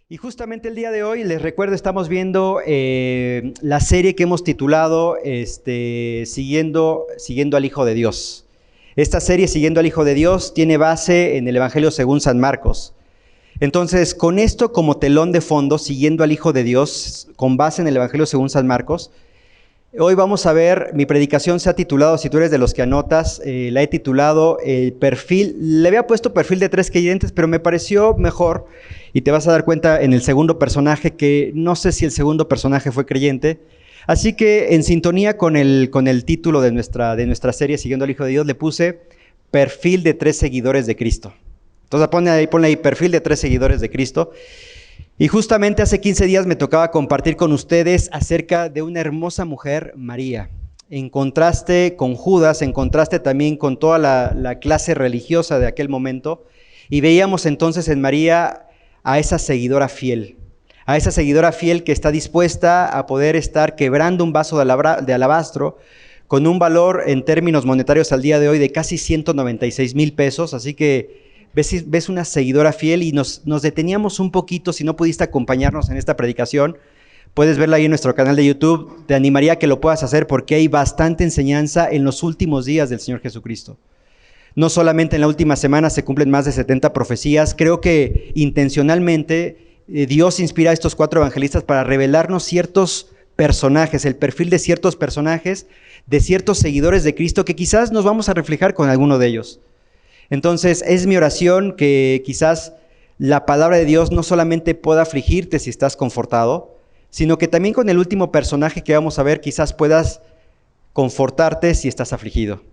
Y justamente el día de hoy, les recuerdo, estamos viendo la serie que hemos titulado Siguiendo al Hijo de Dios. Esta serie, Siguiendo al Hijo de Dios, tiene base en el Evangelio según San Marcos. Entonces, con esto como telón de fondo, Siguiendo al Hijo de Dios, con base en el Evangelio según San Marcos, hoy vamos a ver, mi predicación se ha titulado, si tú eres de los que anotas, la he titulado perfil, le había puesto perfil de 3 creyentes, pero me pareció mejor, y te vas a dar cuenta en el segundo personaje, que no sé si el segundo personaje fue creyente, así que en sintonía con el título de nuestra serie, Siguiendo al Hijo de Dios, le puse perfil de 3 seguidores de Cristo. Entonces ponle ahí perfil de 3 seguidores de Cristo. Y justamente hace 15 días me tocaba compartir con ustedes acerca de una hermosa mujer, María. En contraste con Judas, en contraste también con toda la clase religiosa de aquel momento. Y veíamos entonces en María a esa seguidora fiel que está dispuesta a poder estar quebrando un vaso de alabastro con un valor en términos monetarios al día de hoy de casi 196,000 pesos. Así que ves una seguidora fiel y nos deteníamos un poquito. Si no pudiste acompañarnos en esta predicación, puedes verla ahí en nuestro canal de YouTube. Te animaría a que lo puedas hacer porque hay bastante enseñanza en los últimos días del Señor Jesucristo. No solamente en la última semana se cumplen más de 70 profecías. Creo que intencionalmente Dios inspira a estos 4 evangelistas para revelarnos ciertos personajes, el perfil de ciertos personajes, de ciertos seguidores de Cristo que quizás nos vamos a reflejar con alguno de ellos. Entonces es mi oración que quizás la palabra de Dios no solamente pueda afligirte si estás confortado, sino que también con el último personaje que vamos a ver quizás puedas confortarte si estás afligido.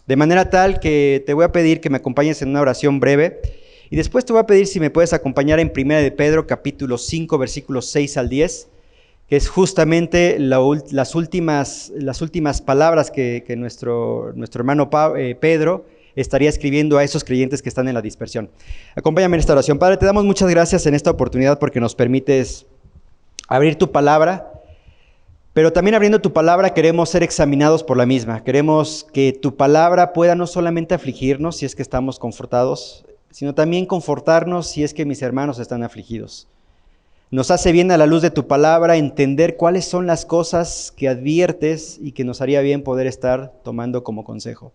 De manera tal que te voy a pedir que me acompañes en una oración breve y después te voy a pedir si me puedes acompañar en 1 de Pedro capítulo 5 versículos 6 al 10, que es justamente las últimas palabras que nuestro hermano Pedro estaría escribiendo a esos creyentes que están en la dispersión. Acompáñame en esta oración. Padre, te damos muchas gracias en esta oportunidad porque nos permites abrir tu palabra, pero también abriendo tu palabra queremos ser examinados por la misma. Queremos que tu palabra pueda no solamente afligirnos si es que estamos confortados, sino también confortarnos si es que mis hermanos están afligidos. Nos hace bien a la luz de tu palabra entender cuáles son las cosas que adviertes y que nos haría bien poder estar tomando como consejo.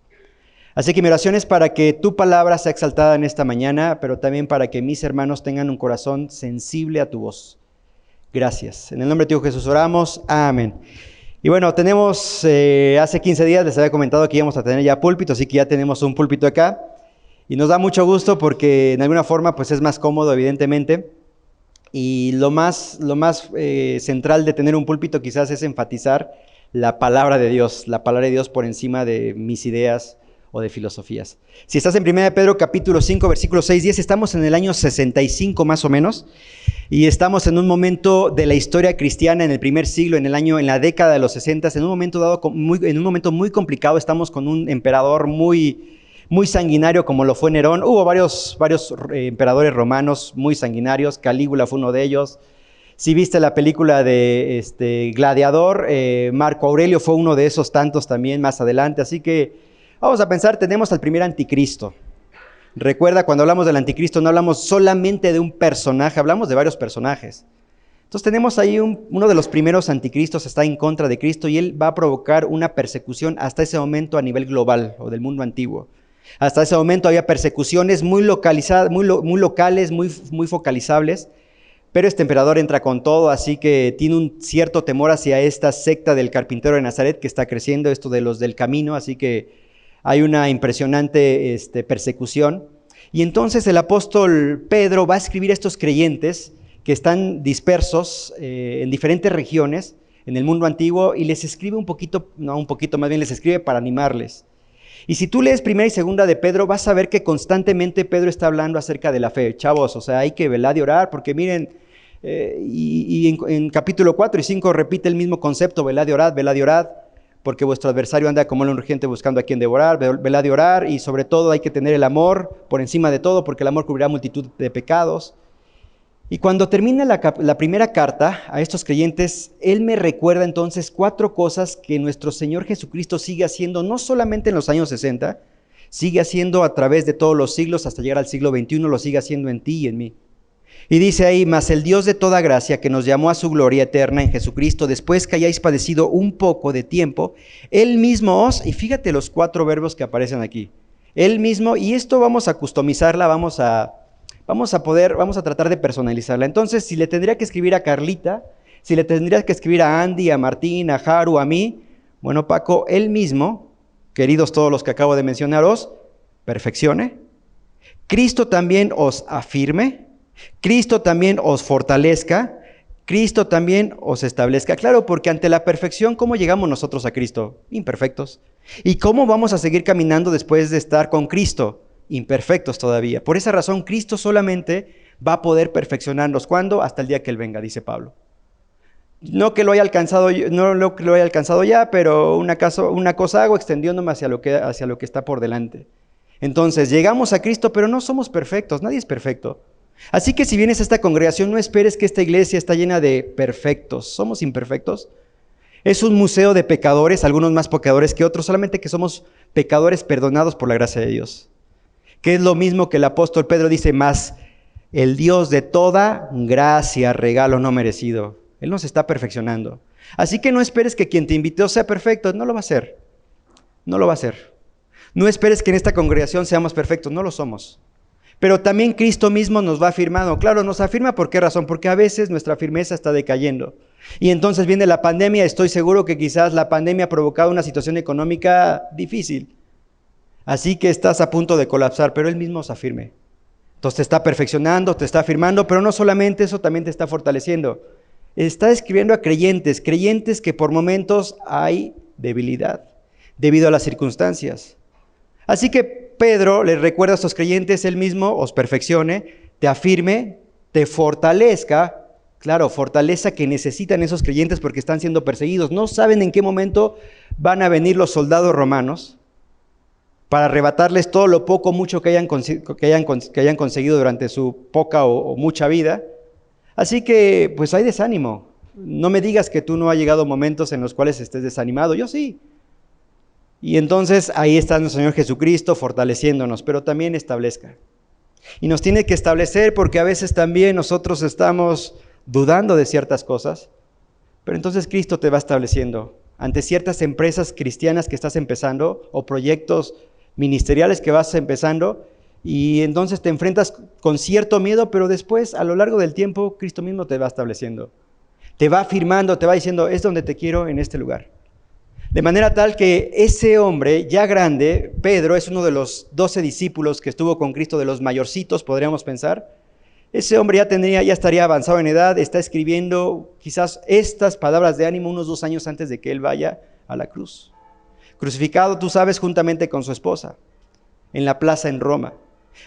Así que mi oración es para que tu palabra sea exaltada en esta mañana, pero también para que mis hermanos tengan un corazón sensible a tu voz. Gracias. En el nombre de tu Hijo Jesús oramos. Amén. Y bueno, tenemos, hace 15 días les había comentado que íbamos a tener ya púlpito, así que ya tenemos un púlpito acá. Y nos da mucho gusto porque en alguna forma pues es más cómodo, evidentemente. Y lo más central de tener un púlpito quizás es enfatizar la palabra de Dios por encima de mis ideas o de filosofías. Si estás en 1 de Pedro capítulo 5 versículos 6-10, estamos en el año 65 más o menos, y estamos en un momento de la historia cristiana en el primer siglo, en la década de los 60, en un momento muy complicado. Estamos con un emperador muy sanguinario como lo fue Nerón. Hubo varios emperadores romanos muy sanguinarios. Calígula fue uno de ellos. Si viste la película de Gladiador, Marco Aurelio fue uno de esos tantos también más adelante. Así que vamos a pensar, tenemos al primer anticristo. Recuerda, cuando hablamos del anticristo no hablamos solamente de un personaje, hablamos de varios personajes. Entonces tenemos ahí uno de los primeros anticristos, está en contra de Cristo y él va a provocar una persecución hasta ese momento a nivel global o del mundo antiguo. Hasta ese momento había persecuciones muy localizadas, muy locales, muy focalizables, pero este emperador entra con todo, así que tiene un cierto temor hacia esta secta del carpintero de Nazaret que está creciendo, esto de los del camino, así que hay una impresionante persecución. Y entonces el apóstol Pedro va a escribir a estos creyentes que están dispersos en diferentes regiones en el mundo antiguo y les escribe les escribe para animarles. Y si tú lees 1 y 2 de Pedro, vas a ver que constantemente Pedro está hablando acerca de la fe. Chavos, o sea, hay que velar y orar, porque miren, en capítulo 4 y 5 repite el mismo concepto: velad y orad, porque vuestro adversario anda como león urgente buscando a quien devorar. Velad y orar, y sobre todo hay que tener el amor por encima de todo, porque el amor cubrirá multitud de pecados. Y cuando termina la primera carta a estos creyentes, él me recuerda entonces 4 cosas que nuestro Señor Jesucristo sigue haciendo, no solamente en los años 60, sigue haciendo a través de todos los siglos hasta llegar al siglo XXI, lo sigue haciendo en ti y en mí. Y dice ahí, mas el Dios de toda gracia, que nos llamó a su gloria eterna en Jesucristo, después que hayáis padecido un poco de tiempo, Él mismo os, y fíjate los 4 verbos que aparecen aquí, Él mismo, y esto vamos a customizarla, vamos a tratar de personalizarla. Entonces, si le tendría que escribir a Carlita, si le tendría que escribir a Andy, a Martín, a Haru, a mí, bueno, Paco, Él mismo, queridos todos los que acabo de mencionaros, perfeccione. Cristo también os afirme. Cristo también os fortalezca, Cristo también os establezca. Claro, porque ante la perfección, ¿cómo llegamos nosotros a Cristo? Imperfectos. ¿Y cómo vamos a seguir caminando después de estar con Cristo? Imperfectos todavía. Por esa razón, Cristo solamente va a poder perfeccionarnos. ¿Cuándo? Hasta el día que Él venga, dice Pablo. No que lo haya alcanzado, no que lo haya alcanzado ya, pero una cosa hago extendiéndome hacia lo que está por delante. Entonces, llegamos a Cristo, pero no somos perfectos, nadie es perfecto. Así que si vienes a esta congregación, no esperes que esta iglesia está llena de perfectos. Somos imperfectos. Es un museo de pecadores, algunos más pecadores que otros, solamente que somos pecadores perdonados por la gracia de Dios. Que es lo mismo que el apóstol Pedro dice, más el Dios de toda gracia, regalo no merecido. Él nos está perfeccionando. Así que no esperes que quien te invitó sea perfecto. No lo va a hacer. No lo va a hacer. No esperes que en esta congregación seamos perfectos. No lo somos. Pero también Cristo mismo nos va afirmando. Claro, nos afirma ¿por qué razón? Porque a veces nuestra firmeza está decayendo. Y entonces viene la pandemia. Estoy seguro que quizás la pandemia ha provocado una situación económica difícil. Así que estás a punto de colapsar, pero Él mismo os afirme. Entonces te está perfeccionando, te está afirmando, pero no solamente eso, también te está fortaleciendo. Está escribiendo a creyentes que por momentos hay debilidad debido a las circunstancias. Así que Pedro les recuerda a estos creyentes, Él mismo os perfeccione, te afirme, te fortalezca. Claro, fortaleza que necesitan esos creyentes porque están siendo perseguidos. No saben en qué momento van a venir los soldados romanos para arrebatarles todo lo poco o mucho que hayan conseguido durante su poca o mucha vida. Así que, pues hay desánimo. No me digas que tú no has llegado momentos en los cuales estés desanimado. Yo sí. Y entonces ahí está nuestro Señor Jesucristo fortaleciéndonos, pero también establezca. Y nos tiene que establecer porque a veces también nosotros estamos dudando de ciertas cosas, pero entonces Cristo te va estableciendo ante ciertas empresas cristianas que estás empezando o proyectos ministeriales que vas empezando y entonces te enfrentas con cierto miedo, pero después a lo largo del tiempo Cristo mismo te va estableciendo. Te va afirmando, te va diciendo, es donde te quiero en este lugar. De manera tal que ese hombre ya grande, Pedro, es uno de los 12 discípulos que estuvo con Cristo, de los mayorcitos, podríamos pensar. Ese hombre ya estaría avanzado en edad, está escribiendo quizás estas palabras de ánimo unos 2 años antes de que él vaya a la cruz. Crucificado, tú sabes, juntamente con su esposa, en la plaza en Roma.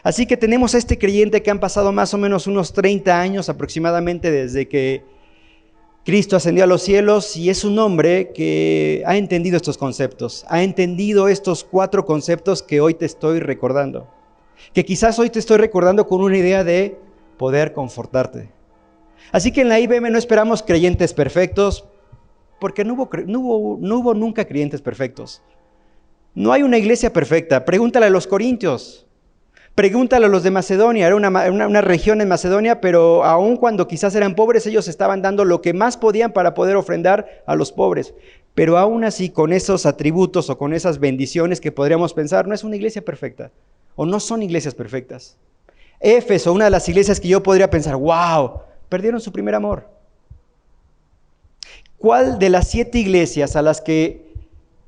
Así que tenemos a este creyente que han pasado más o menos unos 30 años aproximadamente desde que Cristo ascendió a los cielos y es un hombre que ha entendido estos conceptos, ha entendido estos 4 conceptos que hoy te estoy recordando. Que quizás hoy te estoy recordando con una idea de poder confortarte. Así que en la IBM no esperamos creyentes perfectos, porque no hubo nunca creyentes perfectos. No hay una iglesia perfecta. Pregúntale a los corintios. Pregúntale a los de Macedonia, era una región en Macedonia, pero aun cuando quizás eran pobres, ellos estaban dando lo que más podían para poder ofrendar a los pobres. Pero aún así, con esos atributos o con esas bendiciones que podríamos pensar, no es una iglesia perfecta, o no son iglesias perfectas. Éfeso, una de las iglesias que yo podría pensar, wow, perdieron su primer amor. ¿Cuál de las 7 iglesias a las que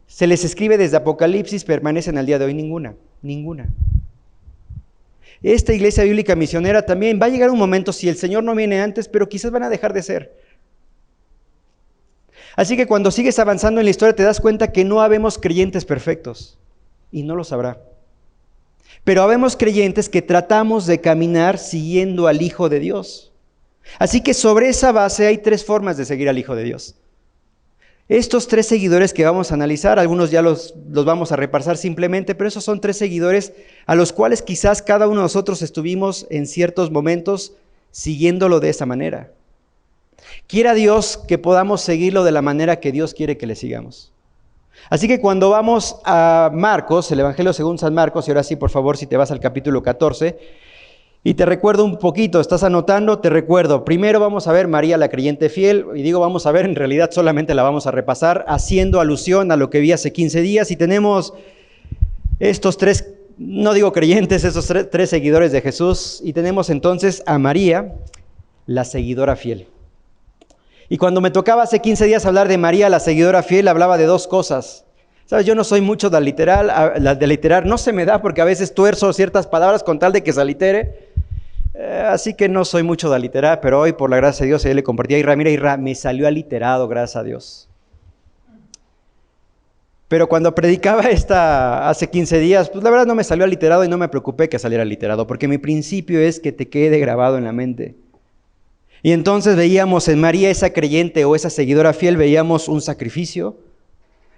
se les escribe desde Apocalipsis permanecen al día de hoy? Ninguna. Esta iglesia bíblica misionera también va a llegar un momento, si el Señor no viene antes, pero quizás van a dejar de ser. Así que cuando sigues avanzando en la historia te das cuenta que no habemos creyentes perfectos, y no los habrá. Pero habemos creyentes que tratamos de caminar siguiendo al Hijo de Dios. Así que sobre esa base hay 3 formas de seguir al Hijo de Dios. Estos 3 seguidores que vamos a analizar, algunos ya los vamos a repasar simplemente, pero esos son 3 seguidores a los cuales quizás cada uno de nosotros estuvimos en ciertos momentos siguiéndolo de esa manera. Quiera Dios que podamos seguirlo de la manera que Dios quiere que le sigamos. Así que cuando vamos a Marcos, el Evangelio según San Marcos, y ahora sí, por favor, si te vas al capítulo 14, Y te recuerdo un poquito, estás anotando, te recuerdo. Primero vamos a ver María la creyente fiel, y digo vamos a ver, en realidad solamente la vamos a repasar, haciendo alusión a lo que vi hace 15 días, y tenemos estos tres, no digo creyentes, estos tres seguidores de Jesús, y tenemos entonces a María, la seguidora fiel. Y cuando me tocaba hace 15 días hablar de María, la seguidora fiel, hablaba de dos cosas. ¿Sabes? Yo no soy mucho de aliterar, no se me da porque a veces tuerzo ciertas palabras con tal de que se alitere. Así que no soy mucho de aliterar, pero hoy por la gracia de Dios yo le compartí a Isra, mira Isra, me salió aliterado, gracias a Dios. Pero cuando predicaba esta hace 15 días, pues la verdad no me salió aliterado y no me preocupé que saliera aliterado, porque mi principio es que te quede grabado en la mente. Y entonces veíamos en María, esa creyente o esa seguidora fiel, veíamos un sacrificio.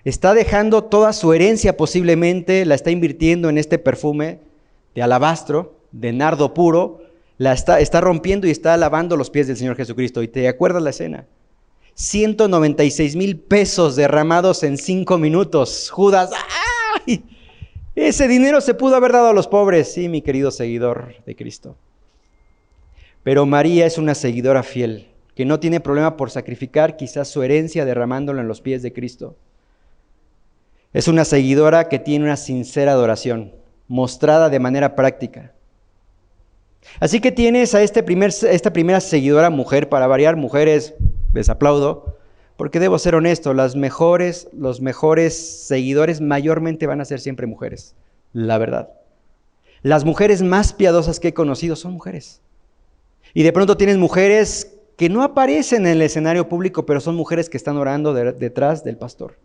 Está dejando toda su herencia posiblemente, la está invirtiendo en este perfume de alabastro, de nardo puro, la está rompiendo y está lavando los pies del Señor Jesucristo. ¿Y te acuerdas la escena? 196,000 pesos derramados en 5 minutos. Judas, ¡ay! Ese dinero se pudo haber dado a los pobres. Sí, mi querido seguidor de Cristo. Pero María es una seguidora fiel, que no tiene problema por sacrificar quizás su herencia derramándolo en los pies de Cristo. Es una seguidora que tiene una sincera adoración, mostrada de manera práctica. Así que tienes a esta primera seguidora mujer, para variar, mujeres, les aplaudo, porque debo ser honesto, los mejores seguidores mayormente van a ser siempre mujeres, la verdad. Las mujeres más piadosas que he conocido son mujeres. Y de pronto tienes mujeres que no aparecen en el escenario público, pero son mujeres que están orando detrás del pastor.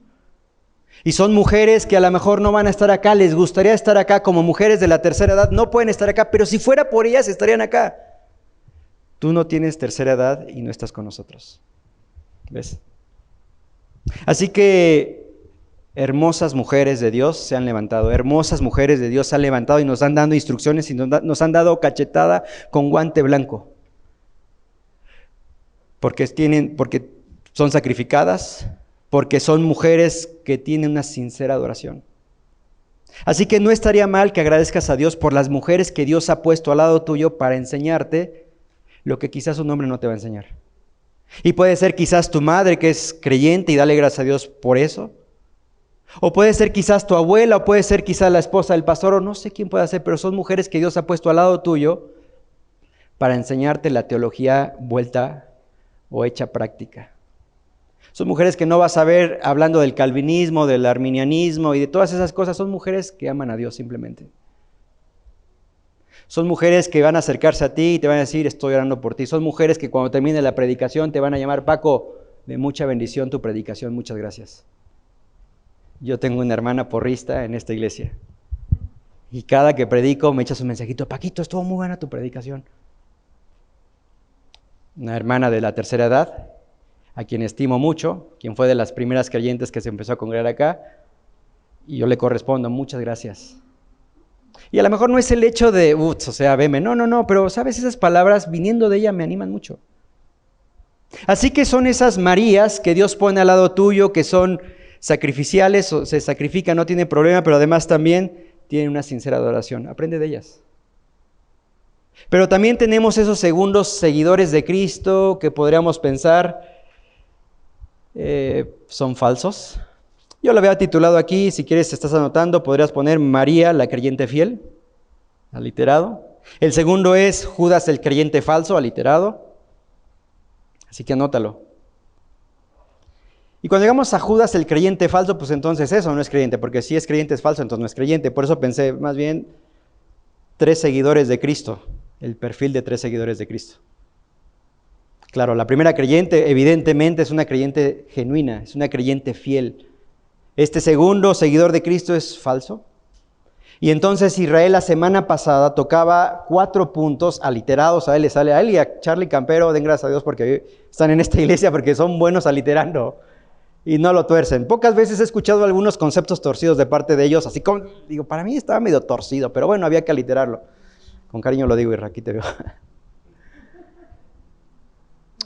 Y son mujeres que a lo mejor no van a estar acá, les gustaría estar acá como mujeres de la tercera edad, no pueden estar acá, pero si fuera por ellas estarían acá. Tú no tienes tercera edad y no estás con nosotros. ¿Ves? Así que hermosas mujeres de Dios se han levantado, hermosas mujeres de Dios se han levantado y nos han dado instrucciones y nos han dado cachetada con guante blanco. Porque son sacrificadas, porque son mujeres que tienen una sincera adoración. Así que no estaría mal que agradezcas a Dios por las mujeres que Dios ha puesto al lado tuyo para enseñarte lo que quizás un hombre no te va a enseñar. Y puede ser quizás tu madre que es creyente y dale gracias a Dios por eso. O puede ser quizás tu abuela, o puede ser quizás la esposa del pastor, o no sé quién puede ser, pero son mujeres que Dios ha puesto al lado tuyo para enseñarte la teología vuelta o hecha práctica. Son mujeres que no vas a ver hablando del calvinismo, del arminianismo y de todas esas cosas. Son mujeres que aman a Dios simplemente. Son mujeres que van a acercarse a ti y te van a decir, estoy orando por ti. Son mujeres que cuando termine la predicación te van a llamar, Paco, de mucha bendición tu predicación, muchas gracias. Yo tengo una hermana porrista en esta iglesia. Y cada que predico me echas un mensajito, Paquito, estuvo muy buena tu predicación. Una hermana de la tercera edad, a quien estimo mucho, quien fue de las primeras creyentes que se empezó a congregar acá, y yo le correspondo, muchas gracias. Y a lo mejor no es el hecho de, veme, no, pero sabes, esas palabras viniendo de ella me animan mucho. Así que son esas Marías que Dios pone al lado tuyo, que son sacrificiales, o se sacrifican, no tienen problema, pero además también tienen una sincera adoración. Aprende de ellas. Pero también tenemos esos segundos seguidores de Cristo que podríamos pensar son falsos. Yo lo había titulado aquí, si quieres estás anotando, podrías poner María la creyente fiel, aliterado. El segundo es Judas el creyente falso, aliterado. Así que anótalo. Y cuando llegamos a Judas el creyente falso, pues entonces eso no es creyente, porque si es creyente es falso, entonces no es creyente. Por eso pensé más bien 3 seguidores de Cristo, el perfil de 3 seguidores de Cristo. Claro, la primera creyente evidentemente es una creyente genuina, es una creyente fiel. Este segundo seguidor de Cristo es falso. Y entonces Israel la semana pasada tocaba 4 puntos aliterados. A él le sale, a él y a Charlie Campero, den gracias a Dios porque están en esta iglesia, porque son buenos aliterando y no lo tuercen. Pocas veces he escuchado algunos conceptos torcidos de parte de ellos, así como, digo, para mí estaba medio torcido, pero bueno, había que aliterarlo. Con cariño lo digo, Irra, aquí te veo.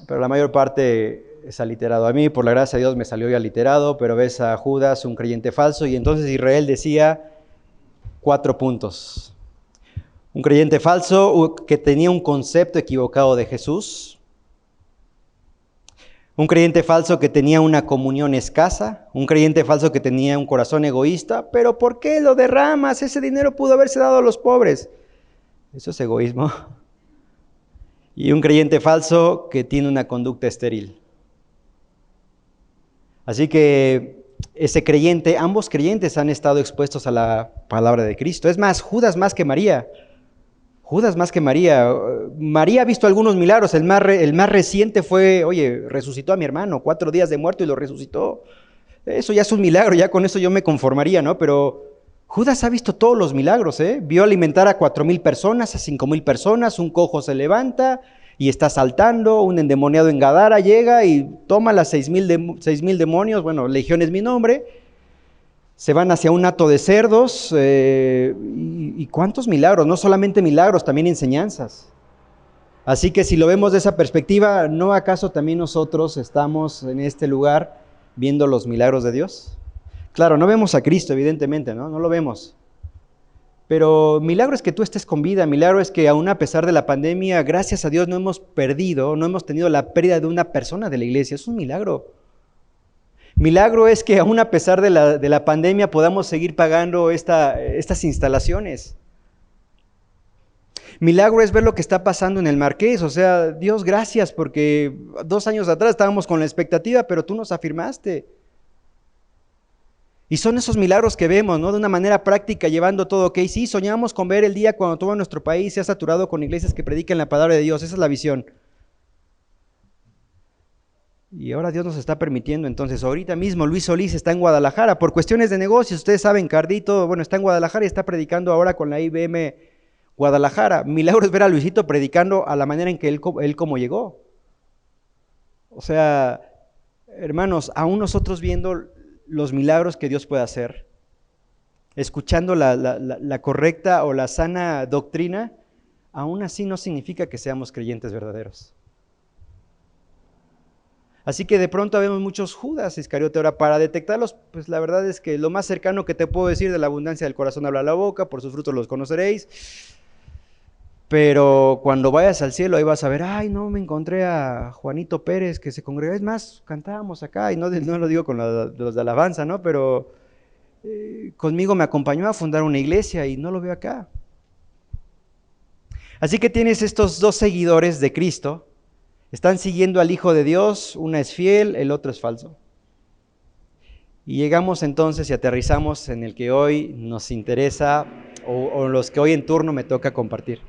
Pero la mayor parte es aliterado. A mí, por la gracia de Dios, me salió ya aliterado, pero ves a Judas, un creyente falso, y entonces Israel decía 4 puntos. Un creyente falso que tenía un concepto equivocado de Jesús. Un creyente falso que tenía una comunión escasa. Un creyente falso que tenía un corazón egoísta. Pero ¿por qué lo derramas? Ese dinero pudo haberse dado a los pobres. Eso es egoísmo. Y un creyente falso que tiene una conducta estéril. Así que ese creyente, ambos creyentes han estado expuestos a la palabra de Cristo. Es más, Judas más que María. Judas más que María. María ha visto algunos milagros. El más reciente fue, oye, resucitó a mi hermano, 4 días de muerto y lo resucitó. Eso ya es un milagro, ya con eso yo me conformaría, ¿no? Pero Judas ha visto todos los milagros, ¿eh? Vio alimentar a 4,000 personas, a 5,000 personas, un cojo se levanta y está saltando, un endemoniado en Gadara llega y toma las 6,000 demonios, bueno, legión es mi nombre, se van hacia un hato de cerdos, y cuántos milagros, no solamente milagros, también enseñanzas. Así que si lo vemos de esa perspectiva, ¿no acaso también nosotros estamos en este lugar viendo los milagros de Dios? Claro, no vemos a Cristo, evidentemente, ¿no? No lo vemos. Pero milagro es que tú estés con vida, milagro es que aún a pesar de la pandemia, gracias a Dios no hemos tenido la pérdida de una persona de la iglesia, es un milagro. Milagro es que aún a pesar de la pandemia podamos seguir pagando estas instalaciones. Milagro es ver lo que está pasando en el Marqués, o sea, Dios gracias porque 2 años atrás estábamos con la expectativa, pero tú nos afirmaste. Y son esos milagros que vemos, ¿no? De una manera práctica, llevando todo, ok, sí, soñamos con ver el día cuando todo nuestro país sea saturado con iglesias que prediquen la palabra de Dios, esa es la visión. Y ahora Dios nos está permitiendo, entonces, ahorita mismo Luis Solís está en Guadalajara, por cuestiones de negocios, ustedes saben, Cardito, bueno, está en Guadalajara y está predicando ahora con la IBM Guadalajara. Milagro es ver a Luisito predicando a la manera en que él como llegó. O sea, hermanos, aún nosotros viendo los milagros que Dios puede hacer, escuchando la correcta o la sana doctrina, aún así no significa que seamos creyentes verdaderos. Así que de pronto vemos muchos Judas Iscariote. Ahora, para detectarlos, pues la verdad es que lo más cercano que te puedo decir, de la abundancia del corazón habla la boca, por sus frutos los conoceréis. Pero cuando vayas al cielo, ahí vas a ver, ay, no, me encontré a Juanito Pérez que se congregó. Es más, cantábamos acá, y no lo digo con los de alabanza, ¿no? Pero conmigo me acompañó a fundar una iglesia y no lo veo acá. Así que tienes estos 2 seguidores de Cristo. Están siguiendo al Hijo de Dios, una es fiel, el otro es falso. Y llegamos entonces y aterrizamos en el que hoy nos interesa, o los que hoy en turno me toca compartir.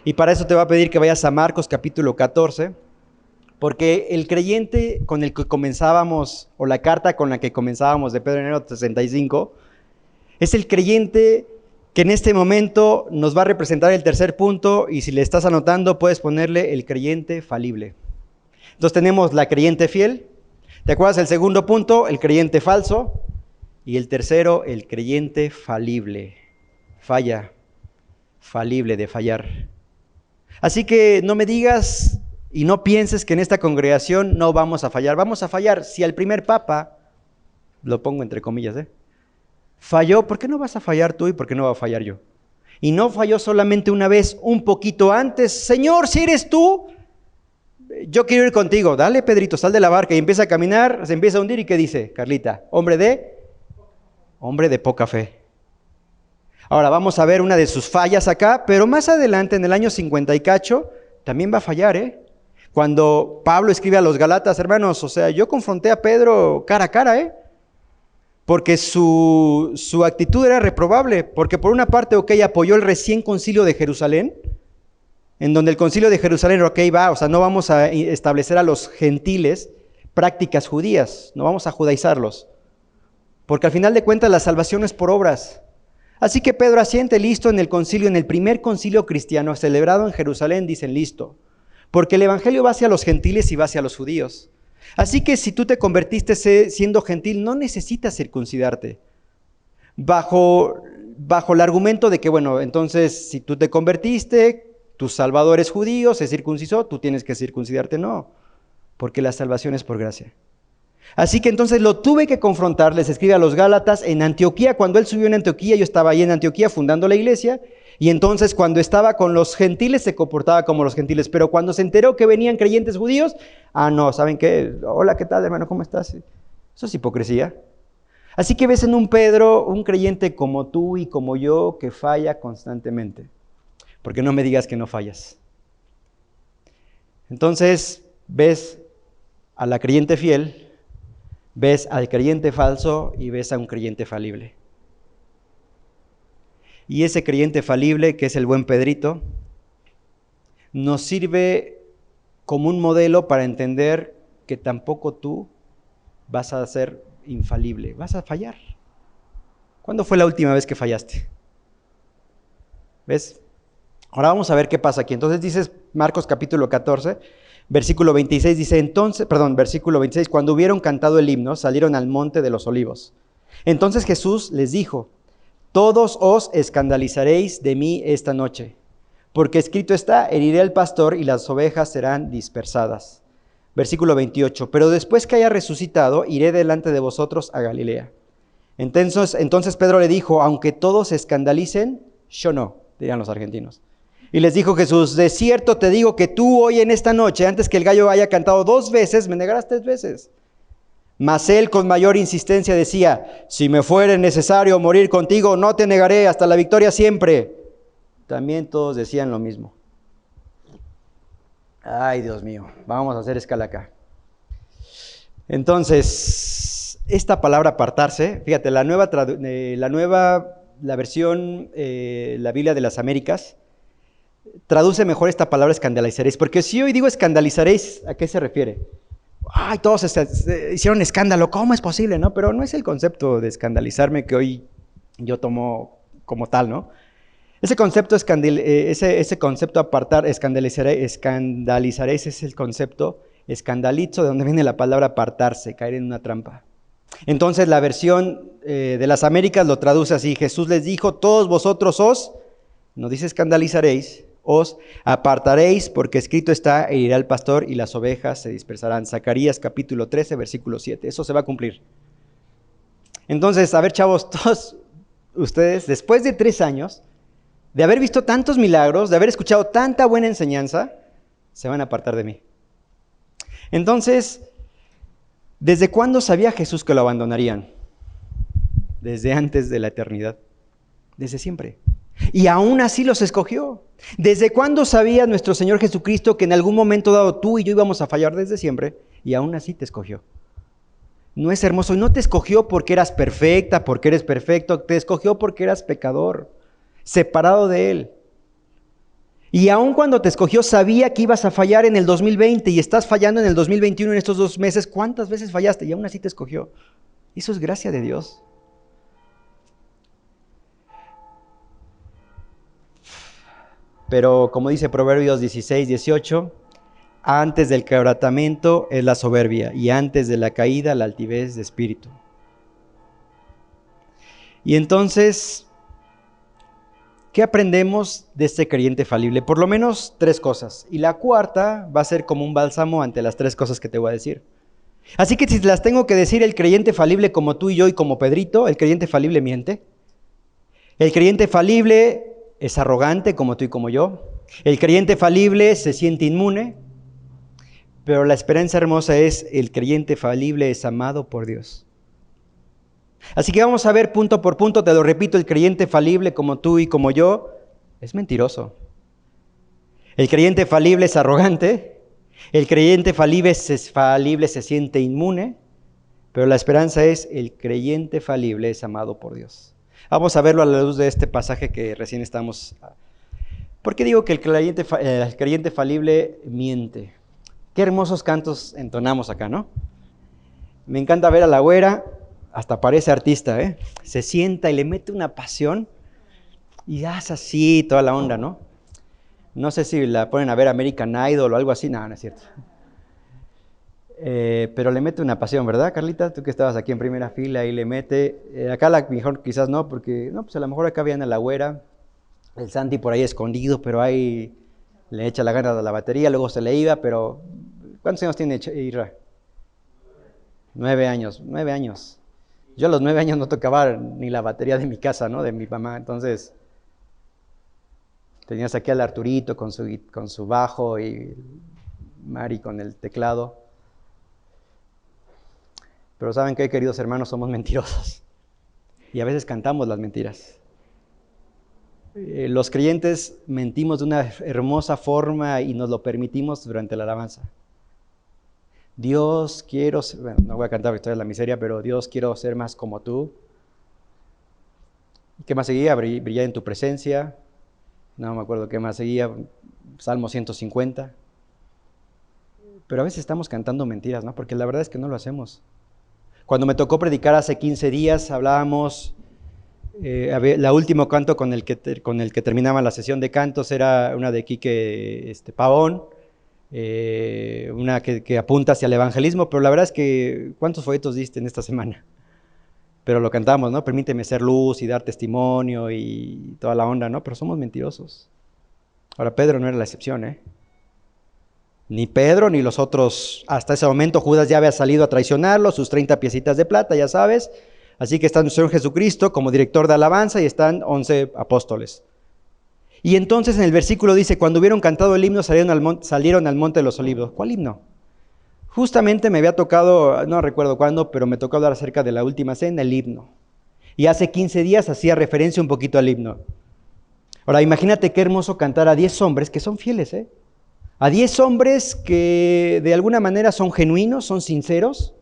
Y para eso te voy a pedir que vayas a Marcos capítulo 14, porque el creyente con el que comenzábamos, o la carta con la que comenzábamos de Pedro en enero 65, es el creyente que en este momento nos va a representar el tercer punto, y si le estás anotando puedes ponerle el creyente falible. Entonces tenemos la creyente fiel, ¿te acuerdas el segundo punto? El creyente falso, y el tercero, el creyente falible, falible de fallar. Así que no me digas y no pienses que en esta congregación no vamos a fallar. Vamos a fallar. Si al primer papa, lo pongo entre comillas, falló, ¿por qué no vas a fallar tú y por qué no va a fallar yo? Y no falló solamente una vez, un poquito antes. Señor, si eres tú, yo quiero ir contigo. Dale, Pedrito, sal de la barca y empieza a caminar, se empieza a hundir. ¿Y qué dice Carlita? Hombre de poca fe. Ahora vamos a ver una de sus fallas acá, pero más adelante, en el año 50 y cacho, también va a fallar, Cuando Pablo escribe a los Galatas, hermanos, o sea, yo confronté a Pedro cara a cara, porque su actitud era reprobable, porque por una parte, ok, apoyó el recién concilio de Jerusalén, en donde el concilio de Jerusalén, ok, o sea, no vamos a establecer a los gentiles prácticas judías, no vamos a judaizarlos, porque al final de cuentas la salvación es por obras. Así que Pedro asiente, listo, en el concilio, en el primer concilio cristiano celebrado en Jerusalén, dicen listo, porque el evangelio va hacia los gentiles y va hacia los judíos. Así que si tú te convertiste siendo gentil, no necesitas circuncidarte. Bajo el argumento de que, bueno, entonces si tú te convertiste, tu salvador es judío, se circuncidó, tú tienes que circuncidarte. No, porque la salvación es por gracia. Así que entonces lo tuve que confrontar, les escribe a los Gálatas en Antioquía. Cuando él subió en Antioquía, yo estaba ahí en Antioquía fundando la iglesia, Y entonces cuando estaba con los gentiles se comportaba como los gentiles, pero cuando se enteró que venían creyentes judíos, no, ¿saben qué? Hola, ¿qué tal, hermano? ¿Cómo estás? Eso es hipocresía. Así que ves en un Pedro, un creyente como tú y como yo, que falla constantemente. Porque no me digas que no fallas. Entonces, ves a la creyente fiel, ves al creyente falso y ves a un creyente falible. Y ese creyente falible, que es el buen Pedrito, nos sirve como un modelo para entender que tampoco tú vas a ser infalible, vas a fallar. ¿Cuándo fue la última vez que fallaste? ¿Ves? Ahora vamos a ver qué pasa aquí. Entonces dices Marcos capítulo 14, versículo 26, versículo 26, cuando hubieron cantado el himno, salieron al monte de los olivos. Entonces Jesús les dijo, todos os escandalizaréis de mí esta noche, porque escrito está, heriré al pastor y las ovejas serán dispersadas. Versículo 28, pero después que haya resucitado, iré delante de vosotros a Galilea. Entonces Pedro le dijo, aunque todos se escandalicen, yo no, dirían los argentinos. Y les dijo Jesús, de cierto te digo que tú hoy en esta noche, antes que el gallo haya cantado 2 veces, me negarás 3 veces. Mas él con mayor insistencia decía, si me fuere necesario morir contigo, no te negaré hasta la victoria siempre. También todos decían lo mismo. Ay, Dios mío, vamos a hacer escala acá. Entonces, esta palabra apartarse, fíjate, la versión, la Biblia de las Américas, traduce mejor esta palabra escandalizaréis, porque si hoy digo escandalizaréis, ¿a qué se refiere? Ay, todos se hicieron escándalo, ¿cómo es posible? ¿No? Pero no es el concepto de escandalizarme que hoy yo tomo como tal, ¿no? Ese concepto, ese concepto apartar, escandalizaréis, es el concepto escandalizo, de donde viene la palabra apartarse, caer en una trampa. Entonces la versión de las Américas lo traduce así, Jesús les dijo, todos vosotros no dice escandalizaréis, os apartaréis, porque escrito está, herirá al pastor y las ovejas se dispersarán. Zacarías capítulo 13, versículo 7. Eso se va a cumplir. Entonces, a ver, chavos, todos ustedes, después de 3 años, de haber visto tantos milagros, de haber escuchado tanta buena enseñanza, se van a apartar de mí. Entonces, ¿desde cuándo sabía Jesús que lo abandonarían? Desde antes de la eternidad. Desde siempre. Y aún así los escogió. ¿Desde cuándo sabía nuestro Señor Jesucristo que en algún momento dado tú y yo íbamos a fallar? Desde siempre. Y aún así te escogió. ¿No es hermoso? Y no te escogió porque eras perfecta, porque eres perfecto. Te escogió porque eras pecador, separado de Él. Y aún cuando te escogió sabía que ibas a fallar en el 2020 y estás fallando en el 2021 en estos 2 meses. ¿Cuántas veces fallaste? Y aún así te escogió. Eso es gracia de Dios. Pero como dice Proverbios 16, 18, antes del quebrantamiento es la soberbia y antes de la caída la altivez de espíritu. Y entonces, ¿qué aprendemos de este creyente falible? Por lo menos 3 cosas. Y la cuarta va a ser como un bálsamo ante las 3 cosas que te voy a decir. Así que si las tengo que decir, el creyente falible como tú y yo y como Pedrito, el creyente falible miente. El creyente falible es arrogante como tú y como yo. El creyente falible se siente inmune. Pero la esperanza hermosa es, el creyente falible es amado por Dios. Así que vamos a ver punto por punto, te lo repito, el creyente falible como tú y como yo es mentiroso. El creyente falible es arrogante. El creyente falible se siente inmune. Pero la esperanza es, el creyente falible es amado por Dios. Vamos a verlo a la luz de este pasaje que recién estamos. ¿Por qué digo que el creyente falible miente? Qué hermosos cantos entonamos acá, ¿no? Me encanta ver a la güera, hasta parece artista, ¿eh? Se sienta y le mete una pasión y hace así toda la onda, ¿no? No sé si la ponen a ver American Idol o algo así, no es cierto. Pero le mete una pasión, ¿verdad, Carlita? Tú que estabas aquí en primera fila y le mete. Acá la mejor quizás no, porque no, pues a lo mejor acá viene a la güera, el Santi por ahí escondido, pero ahí le echa la gana de la batería, luego se le iba, pero ¿cuántos años tiene Ira? 9 años, 9 años. Yo a los 9 años no tocaba ni la batería de mi casa, ¿no? De mi mamá, entonces Tenías aquí al Arturito con su bajo y Mari con el teclado. Pero ¿saben qué, queridos hermanos? Somos mentirosos. Y a veces cantamos las mentiras. Los creyentes mentimos de una hermosa forma y nos lo permitimos durante la alabanza. Dios, quiero ser, bueno, no voy a cantar Victoria de la Miseria, pero Dios, quiero ser más como tú. ¿Qué más seguía? Brillar en tu presencia. No me acuerdo qué más seguía. Salmo 150. Pero a veces estamos cantando mentiras, ¿no? Porque la verdad es que no lo hacemos. Cuando me tocó predicar hace 15 días, hablábamos, la último canto con el que terminaba la sesión de cantos era una de Quique Pavón, una que apunta hacia el evangelismo, pero la verdad es que, ¿cuántos folletos diste en esta semana? Pero lo cantamos, ¿no? Permíteme ser luz y dar testimonio y toda la onda, ¿no? Pero somos mentirosos. Ahora, Pedro no era la excepción, ¿eh? Ni Pedro ni los otros. Hasta ese momento Judas ya había salido a traicionarlo, sus 30 piecitas de plata, ya sabes. Así que está nuestro Señor Jesucristo como director de alabanza y están 11 apóstoles. Y entonces en el versículo dice, cuando hubieron cantado el himno salieron al monte de los olivos. ¿Cuál himno? Justamente me había tocado, no recuerdo cuándo, pero me tocó hablar acerca de la última cena, el himno. Y hace 15 días hacía referencia un poquito al himno. Ahora imagínate qué hermoso cantar a 10 hombres que son fieles, ¿eh? A 10 hombres que de alguna manera son genuinos, son sinceros.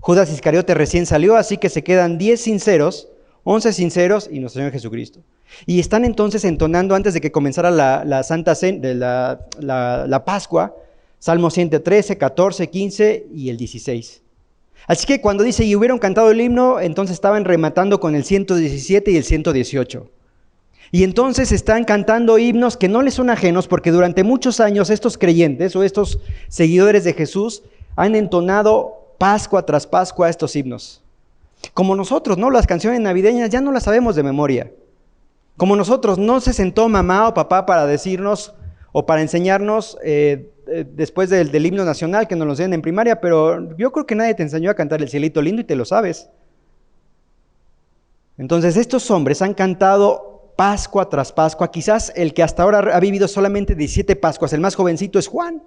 Judas Iscariote recién salió, así que se quedan 10 sinceros, 11 sinceros y nuestro Señor Jesucristo. Y están entonces entonando antes de que comenzara la Santa Cena, la Pascua, Salmo 113, 14, 15 y el 16. Así que cuando dice, y hubieron cantado el himno, entonces estaban rematando con el 117 y el 118. Y entonces están cantando himnos que no les son ajenos, porque durante muchos años estos creyentes o estos seguidores de Jesús han entonado Pascua tras Pascua estos himnos. Como nosotros, ¿no? Las canciones navideñas ya no las sabemos de memoria. Como nosotros, no se sentó mamá o papá para decirnos o para enseñarnos después del himno nacional que nos lo enseñan en primaria, pero yo creo que nadie te enseñó a cantar El Cielito Lindo y te lo sabes. Entonces estos hombres han cantado Pascua tras Pascua, quizás el que hasta ahora ha vivido solamente 17 Pascuas, el más jovencito es Juan.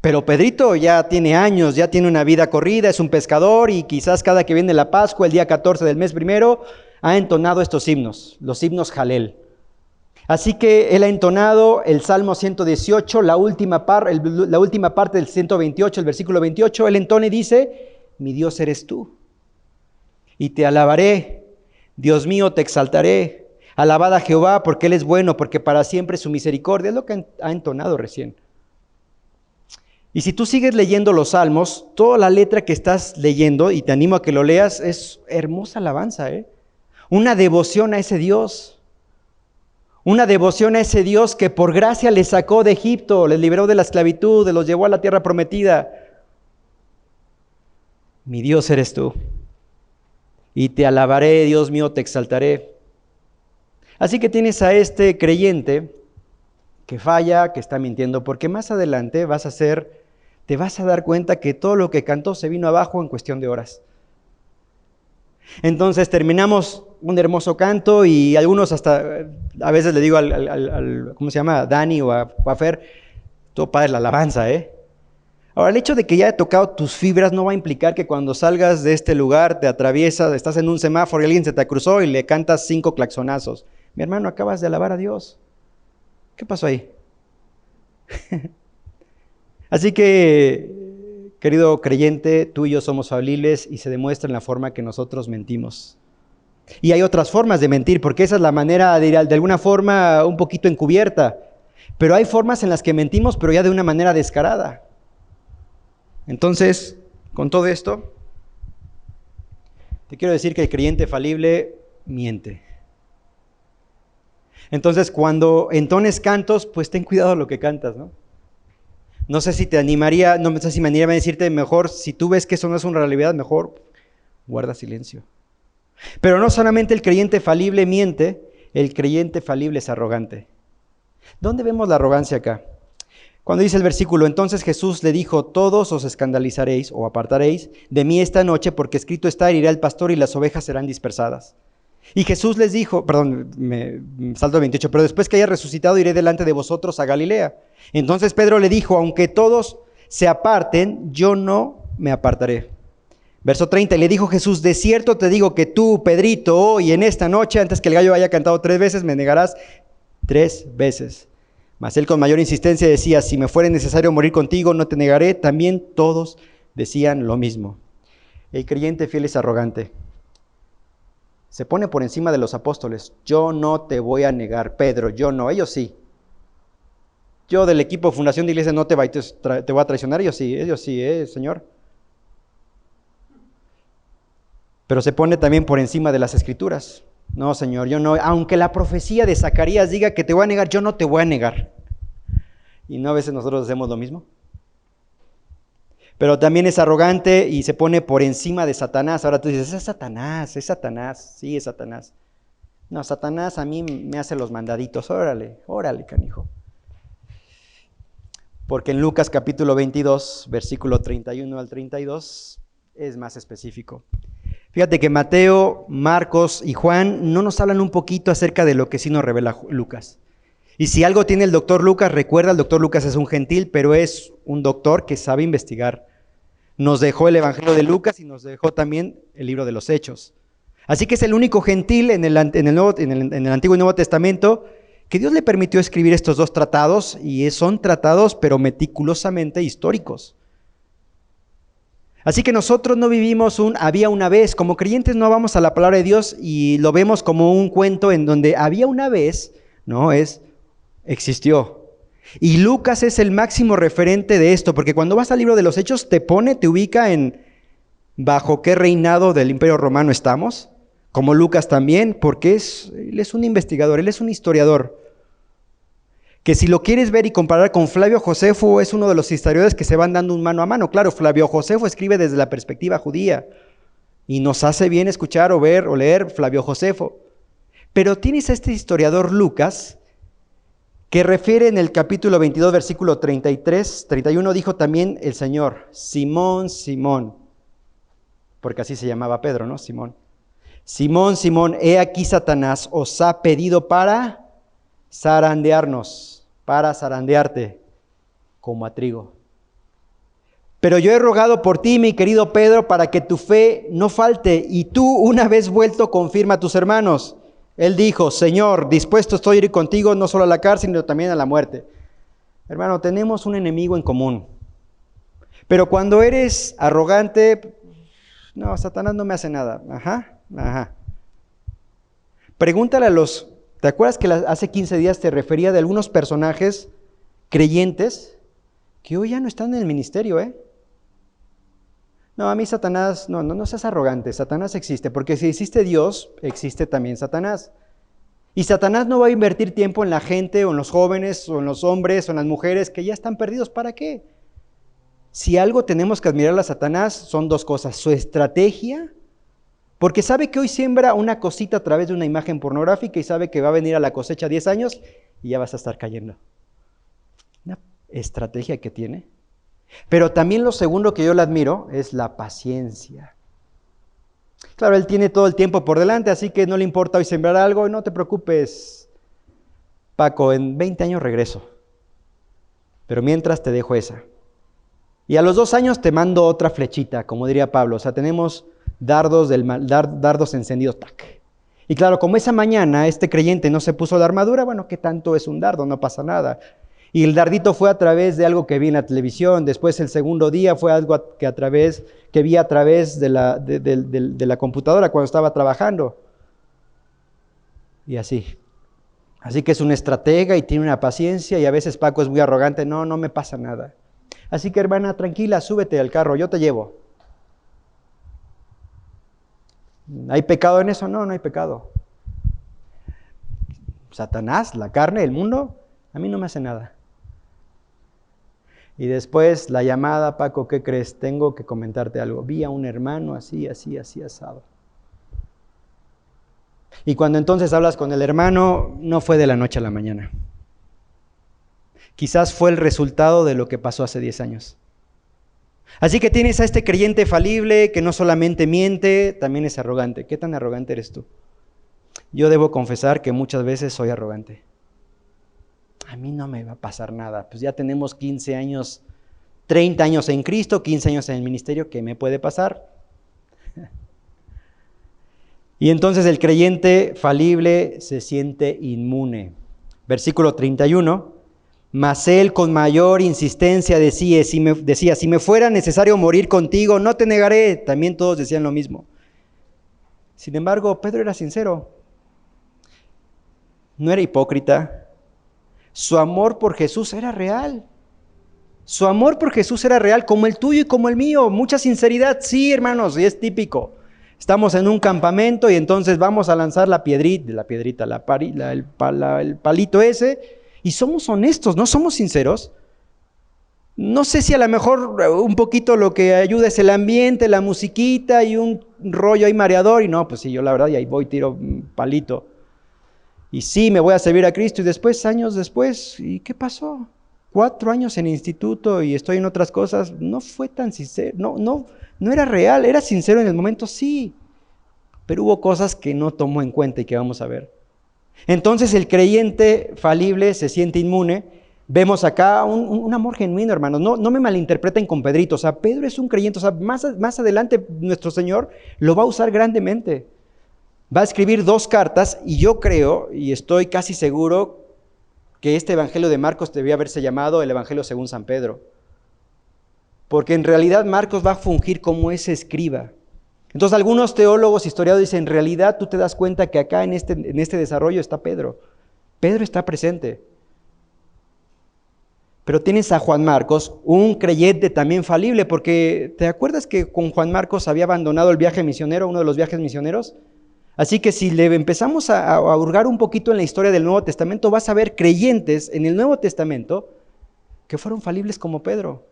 Pero Pedrito ya tiene años, ya tiene una vida corrida, es un pescador y quizás cada que viene la Pascua, el día 14 del mes primero, ha entonado estos himnos, los himnos Jalel. Así que él ha entonado el Salmo 118, la última parte del 128, el versículo 28, él entona y dice, mi Dios eres tú, y te alabaré, Dios mío, te exaltaré, alabad a Jehová porque Él es bueno, porque para siempre es su misericordia, es lo que ha entonado recién. Y si tú sigues leyendo los salmos, toda la letra que estás leyendo, y te animo a que lo leas, es hermosa alabanza, ¿eh? Una devoción a ese Dios. Una devoción a ese Dios que por gracia les sacó de Egipto, les liberó de la esclavitud, los llevó a la tierra prometida. Mi Dios eres tú. Y te alabaré, Dios mío, te exaltaré. Así que tienes a este creyente que falla, que está mintiendo, porque más adelante te vas a dar cuenta que todo lo que cantó se vino abajo en cuestión de horas. Entonces terminamos un hermoso canto y algunos hasta, a veces le digo ¿cómo se llama? Dani o a Fer, todo padre la alabanza, ¿eh? Ahora, el hecho de que ya he tocado tus fibras no va a implicar que cuando salgas de este lugar, te atraviesas, estás en un semáforo y alguien se te cruzó y le cantas 5 claxonazos. Mi hermano, acabas de alabar a Dios. ¿Qué pasó ahí? Así que, querido creyente, tú y yo somos falibles y se demuestra en la forma que nosotros mentimos. Y hay otras formas de mentir, porque esa es la manera de alguna forma un poquito encubierta. Pero hay formas en las que mentimos, pero ya de una manera descarada. Entonces, con todo esto, te quiero decir que el creyente falible miente. Entonces, cuando entones cantos, pues ten cuidado lo que cantas, ¿no? No sé si me animaría a decirte mejor, si tú ves que eso no es una realidad, mejor guarda silencio. Pero no solamente el creyente falible miente, el creyente falible es arrogante. ¿Dónde vemos la arrogancia acá? Cuando dice el versículo, entonces Jesús le dijo, todos os escandalizaréis o apartaréis de mí esta noche, porque escrito está, herirá el pastor y las ovejas serán dispersadas. Y Jesús les dijo, perdón, salto al 28, pero después que haya resucitado iré delante de vosotros a Galilea. Entonces Pedro le dijo, aunque todos se aparten, yo no me apartaré. Verso 30, y le dijo Jesús, de cierto te digo que tú, Pedrito, hoy en esta noche, antes que el gallo haya cantado 3 veces, me negarás 3 veces. Mas él con mayor insistencia decía, si me fuere necesario morir contigo, no te negaré. También todos decían lo mismo. El creyente fiel es arrogante. Se pone por encima de los apóstoles. Yo no te voy a negar, Pedro, yo no, ellos sí. Yo del equipo Fundación de Iglesia no te voy a traicionar, ellos sí, Señor. Pero se pone también por encima de las Escrituras. No, Señor, yo no, aunque la profecía de Zacarías diga que te voy a negar, yo no te voy a negar. Y no a veces nosotros hacemos lo mismo. Pero también es arrogante y se pone por encima de Satanás. Ahora tú dices, es Satanás, sí, es Satanás. No, Satanás a mí me hace los mandaditos, órale, canijo. Porque en Lucas capítulo 22, versículo 31 al 32, es más específico. Fíjate que Mateo, Marcos y Juan no nos hablan un poquito acerca de lo que sí nos revela Lucas. Y si algo tiene el doctor Lucas, recuerda, el doctor Lucas es un gentil, pero es un doctor que sabe investigar. Nos dejó el Evangelio de Lucas y nos dejó también el libro de los Hechos. Así que es el único gentil en el Antiguo y Nuevo Testamento que Dios le permitió escribir estos 2 tratados, y son tratados pero meticulosamente históricos. Así que nosotros no vivimos había una vez. Como creyentes no vamos a la palabra de Dios y lo vemos como un cuento en donde había una vez, no, existió. Y Lucas es el máximo referente de esto, porque cuando vas al libro de los Hechos te ubica en bajo qué reinado del Imperio Romano estamos, como Lucas también, porque él es un investigador, él es un historiador. Que si lo quieres ver y comparar con Flavio Josefo, es uno de los historiadores que se van dando un mano a mano. Claro, Flavio Josefo escribe desde la perspectiva judía y nos hace bien escuchar o ver o leer Flavio Josefo. Pero tienes a este historiador Lucas, que refiere en el capítulo 22, versículo 31, dijo también el Señor, Simón, Simón, porque así se llamaba Pedro, ¿no? Simón. Simón, Simón, he aquí Satanás os ha pedido para zarandearte como a trigo. Pero yo he rogado por ti, mi querido Pedro, para que tu fe no falte, y tú, una vez vuelto, confirma a tus hermanos. Él dijo, Señor, dispuesto estoy a ir contigo no solo a la cárcel, sino también a la muerte. Hermano, tenemos un enemigo en común. Pero cuando eres arrogante, no, Satanás no me hace nada. Ajá. Pregúntale ¿te acuerdas que hace 15 días te refería de algunos personajes creyentes que hoy ya no están en el ministerio, No, a mí Satanás, no seas arrogante, Satanás existe, porque si existe Dios, existe también Satanás. Y Satanás no va a invertir tiempo en la gente, o en los jóvenes, o en los hombres, o en las mujeres que ya están perdidos. ¿Para qué? Si algo tenemos que admirar a Satanás, son 2 cosas, su estrategia, porque sabe que hoy siembra una cosita a través de una imagen pornográfica y sabe que va a venir a la cosecha 10 años y ya vas a estar cayendo. Una estrategia que tiene. Pero también lo segundo que yo le admiro es la paciencia. Claro, él tiene todo el tiempo por delante, así que no le importa hoy sembrar algo. No te preocupes, Paco, en 20 años regreso. Pero mientras te dejo esa. Y a los 2 años te mando otra flechita, como diría Pablo. O sea, tenemos dardos encendidos, tac. Y claro, como esa mañana este creyente no se puso la armadura, bueno, ¿qué tanto es un dardo? No pasa nada. Y el dardito fue a través de algo que vi en la televisión. Después el segundo día fue algo que vi a través de la computadora cuando estaba trabajando. Y así. Así que es un estratega y tiene una paciencia, y a veces Paco es muy arrogante. No me pasa nada. Así que, hermana, tranquila, súbete al carro, yo te llevo. ¿Hay pecado en eso? No hay pecado. Satanás, la carne, el mundo, a mí no me hace nada. Y después la llamada, Paco, ¿qué crees? Tengo que comentarte algo. Vi a un hermano así, asado. Y cuando entonces hablas con el hermano, no fue de la noche a la mañana. Quizás fue el resultado de lo que pasó hace 10 años. Así que tienes a este creyente falible que no solamente miente, también es arrogante. ¿Qué tan arrogante eres tú? Yo debo confesar que muchas veces soy arrogante. A mí no me va a pasar nada. Pues ya tenemos 15 años, 30 años en Cristo, 15 años en el ministerio, ¿qué me puede pasar? Y entonces el creyente falible se siente inmune. Versículo 31. Mas él con mayor insistencia decía, si me fuera necesario morir contigo, no te negaré. También todos decían lo mismo. Sin embargo, Pedro era sincero. No era hipócrita. Su amor por Jesús era real. Su amor por Jesús era real, como el tuyo y como el mío. Mucha sinceridad, sí, hermanos, y es típico. Estamos en un campamento y entonces vamos a lanzar el palito ese, y somos honestos, ¿no? Somos sinceros. No sé si a lo mejor un poquito lo que ayuda es el ambiente, la musiquita y un rollo ahí mareador, y no, pues sí, yo la verdad, y ahí voy, tiro un palito. Y sí, me voy a servir a Cristo, y después, años después, ¿y qué pasó? 4 años en instituto y estoy en otras cosas, no fue tan sincero, no era real, era sincero en el momento, sí, pero hubo cosas que no tomó en cuenta y que vamos a ver. Entonces el creyente falible se siente inmune. Vemos acá un amor genuino, hermanos, no me malinterpreten con Pedrito, o sea, Pedro es un creyente, o sea, más adelante nuestro Señor lo va a usar grandemente. Va a escribir 2 cartas y yo creo, y estoy casi seguro, que este evangelio de Marcos debía haberse llamado el evangelio según San Pedro. Porque en realidad Marcos va a fungir como ese escriba. Entonces algunos teólogos, historiadores dicen, en realidad tú te das cuenta que acá en este desarrollo está Pedro. Pedro está presente. Pero tienes a Juan Marcos, un creyente también falible, porque ¿te acuerdas que con Juan Marcos había abandonado el viaje misionero, uno de los viajes misioneros? Así que si le empezamos a hurgar un poquito en la historia del Nuevo Testamento, vas a ver creyentes en el Nuevo Testamento que fueron falibles como Pedro.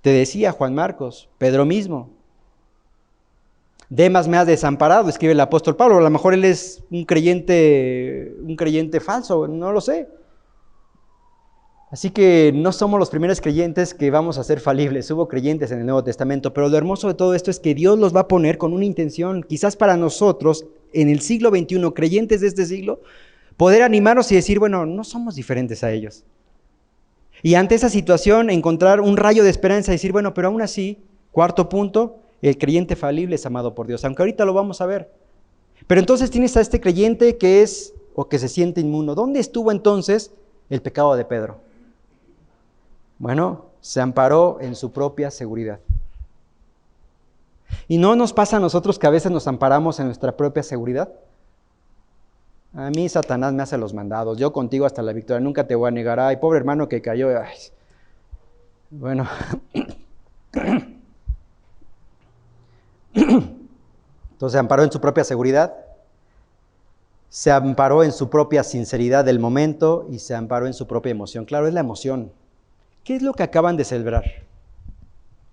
Te decía Juan Marcos, Pedro mismo. Demas me ha desamparado, escribe el apóstol Pablo. A lo mejor él es un creyente falso, no lo sé. Así que no somos los primeros creyentes que vamos a ser falibles. Hubo creyentes en el Nuevo Testamento, pero lo hermoso de todo esto es que Dios los va a poner con una intención, quizás para nosotros, en el siglo XXI, creyentes de este siglo, poder animarnos y decir, bueno, no somos diferentes a ellos. Y ante esa situación, encontrar un rayo de esperanza y decir, bueno, pero aún así, 4º punto, el creyente falible es amado por Dios, aunque ahorita lo vamos a ver. Pero entonces tienes a este creyente que es, o que se siente inmuno. ¿Dónde estuvo entonces el pecado de Pedro? Bueno, se amparó en su propia seguridad. ¿Y no nos pasa a nosotros que a veces nos amparamos en nuestra propia seguridad? A mí Satanás me hace los mandados, yo contigo hasta la victoria, nunca te voy a negar. Ay, pobre hermano que cayó. Ay. Bueno, entonces se amparó en su propia seguridad, se amparó en su propia sinceridad del momento y se amparó en su propia emoción. Claro, es la emoción. ¿Qué es lo que acaban de celebrar?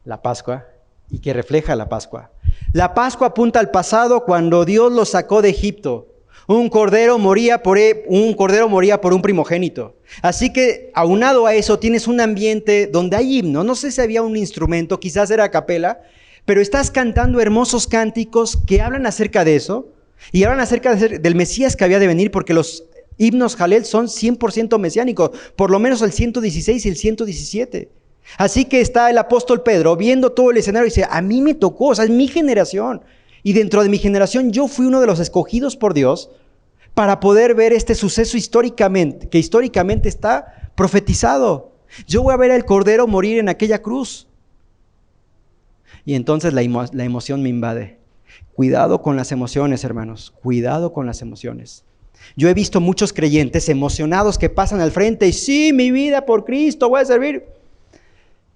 La Pascua. ¿Y que refleja la Pascua? La Pascua apunta al pasado cuando Dios los sacó de Egipto. Un cordero moría por un primogénito. Así que aunado a eso tienes un ambiente donde hay himno. No sé si había un instrumento, quizás era a capela, pero estás cantando hermosos cánticos que hablan acerca de eso y hablan acerca del Mesías que había de venir, porque los himnos Jalel son 100% mesiánicos, por lo menos el 116 y el 117. Así que está el apóstol Pedro viendo todo el escenario y dice, a mí me tocó, o sea, es mi generación. Y dentro de mi generación yo fui uno de los escogidos por Dios para poder ver este suceso que históricamente está profetizado. Yo voy a ver al Cordero morir en aquella cruz. Y entonces la emoción me invade. Cuidado con las emociones, hermanos, cuidado con las emociones. Yo he visto muchos creyentes emocionados que pasan al frente y sí, mi vida por Cristo, voy a servir.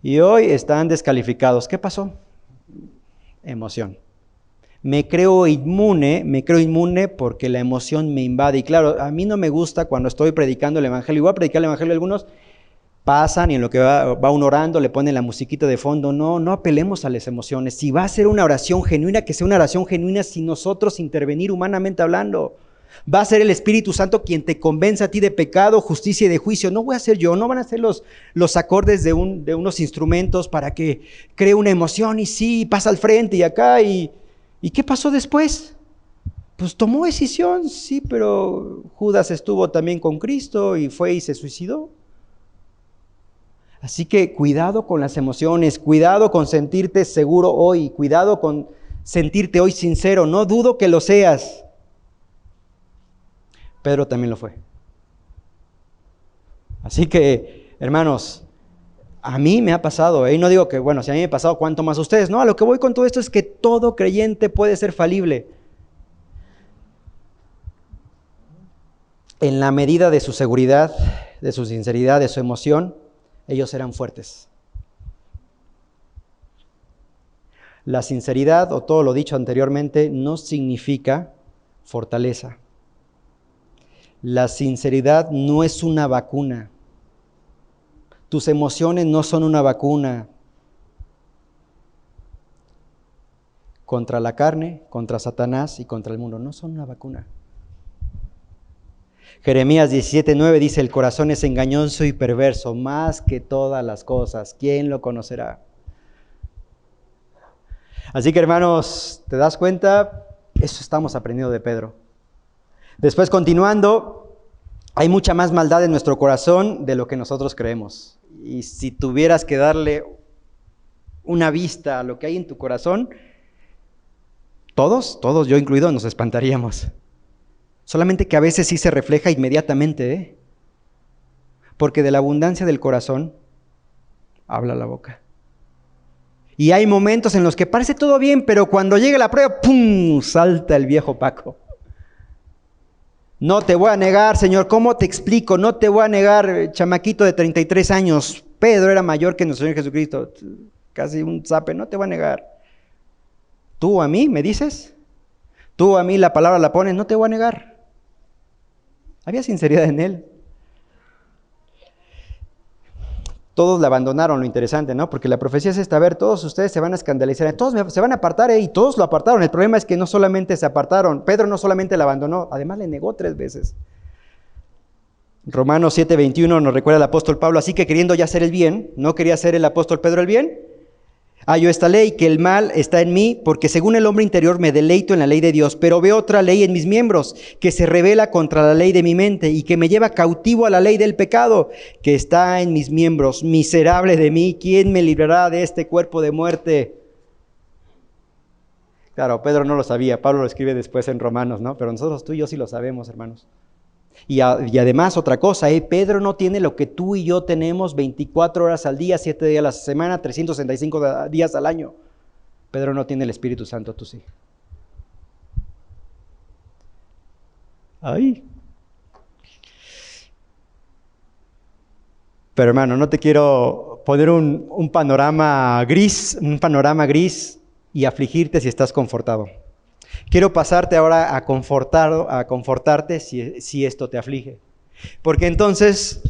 Y hoy están descalificados. ¿Qué pasó? Emoción. Me creo inmune porque la emoción me invade. Y claro, a mí no me gusta cuando estoy predicando el evangelio. Y voy a predicar el evangelio, algunos pasan y en lo que va uno orando le ponen la musiquita de fondo. No apelemos a las emociones. Si va a ser una oración genuina, que sea una oración genuina sin nosotros intervenir humanamente hablando. Va a ser el Espíritu Santo quien te convenza a ti de pecado, justicia y de juicio. No voy a ser yo, no van a ser los acordes de unos instrumentos para que cree una emoción y sí, pasa al frente y acá. ¿Y qué pasó después? Pues tomó decisión, sí, pero Judas estuvo también con Cristo y fue y se suicidó. Así que cuidado con las emociones, cuidado con sentirte seguro hoy, cuidado con sentirte hoy sincero. No dudo que lo seas. Pedro también lo fue. Así que, hermanos, a mí me ha pasado, y no digo que, bueno, si a mí me ha pasado, ¿cuánto más a ustedes? No, a lo que voy con todo esto es que todo creyente puede ser falible. En la medida de su seguridad, de su sinceridad, de su emoción, ellos eran fuertes. La sinceridad, o todo lo dicho anteriormente, no significa fortaleza. La sinceridad no es una vacuna. Tus emociones no son una vacuna contra la carne, contra Satanás y contra el mundo. No son una vacuna. Jeremías 17:9 dice, el corazón es engañoso y perverso, más que todas las cosas. ¿Quién lo conocerá? Así que, hermanos, ¿te das cuenta? Eso estamos aprendiendo de Pedro. Después, continuando, hay mucha más maldad en nuestro corazón de lo que nosotros creemos. Y si tuvieras que darle una vista a lo que hay en tu corazón, todos, yo incluido, nos espantaríamos. Solamente que a veces sí se refleja inmediatamente, ¿eh? Porque de la abundancia del corazón habla la boca. Y hay momentos en los que parece todo bien, pero cuando llega la prueba, ¡pum!, salta el viejo Paco. No te voy a negar, Señor, ¿cómo te explico? No te voy a negar, chamaquito de 33 años. Pedro era mayor que nuestro Señor Jesucristo. Casi un zape, no te voy a negar. ¿Tú a mí me dices? ¿Tú a mí la palabra la pones? No te voy a negar. Había sinceridad en él. Todos la abandonaron, lo interesante, ¿no? Porque la profecía es esta, a ver, todos ustedes se van a escandalizar, todos se van a apartar, y todos lo apartaron. El problema es que no solamente se apartaron, Pedro no solamente la abandonó, además le negó 3 veces. Romanos 7:21 nos recuerda el apóstol Pablo, así que queriendo ya hacer el bien, ¿no quería hacer el apóstol Pedro el bien? Hallo esta ley, que el mal está en mí, porque según el hombre interior me deleito en la ley de Dios, pero veo otra ley en mis miembros, que se rebela contra la ley de mi mente y que me lleva cautivo a la ley del pecado, que está en mis miembros. Miserable de mí, ¿quién me librará de este cuerpo de muerte? Claro, Pedro no lo sabía, Pablo lo escribe después en Romanos, ¿no? Pero nosotros, tú y yo sí lo sabemos, hermanos. Y además otra cosa, Pedro no tiene lo que tú y yo tenemos 24 horas al día, 7 días a la semana, 365 días al año. Pedro no tiene el Espíritu Santo, tú sí. Ay. Pero hermano, no te quiero poner un panorama gris y afligirte si estás confortado. Quiero pasarte ahora a confortarte si esto te aflige. Porque entonces,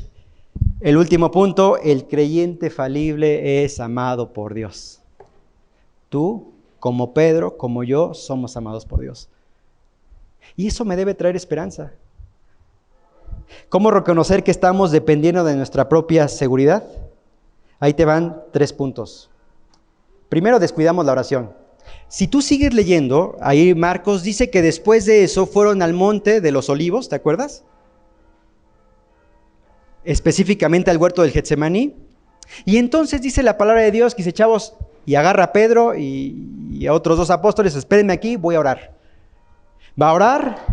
el último punto, el creyente falible es amado por Dios. Tú, como Pedro, como yo, somos amados por Dios. Y eso me debe traer esperanza. ¿Cómo reconocer que estamos dependiendo de nuestra propia seguridad? Ahí te van 3 puntos. Primero, descuidamos la oración. Si tú sigues leyendo, ahí Marcos dice que después de eso fueron al monte de los olivos, ¿te acuerdas? Específicamente al huerto del Getsemaní. Y entonces dice la palabra de Dios que dice, chavos, y agarra a Pedro y a otros 2 apóstoles, espérenme aquí, voy a orar. Va a orar,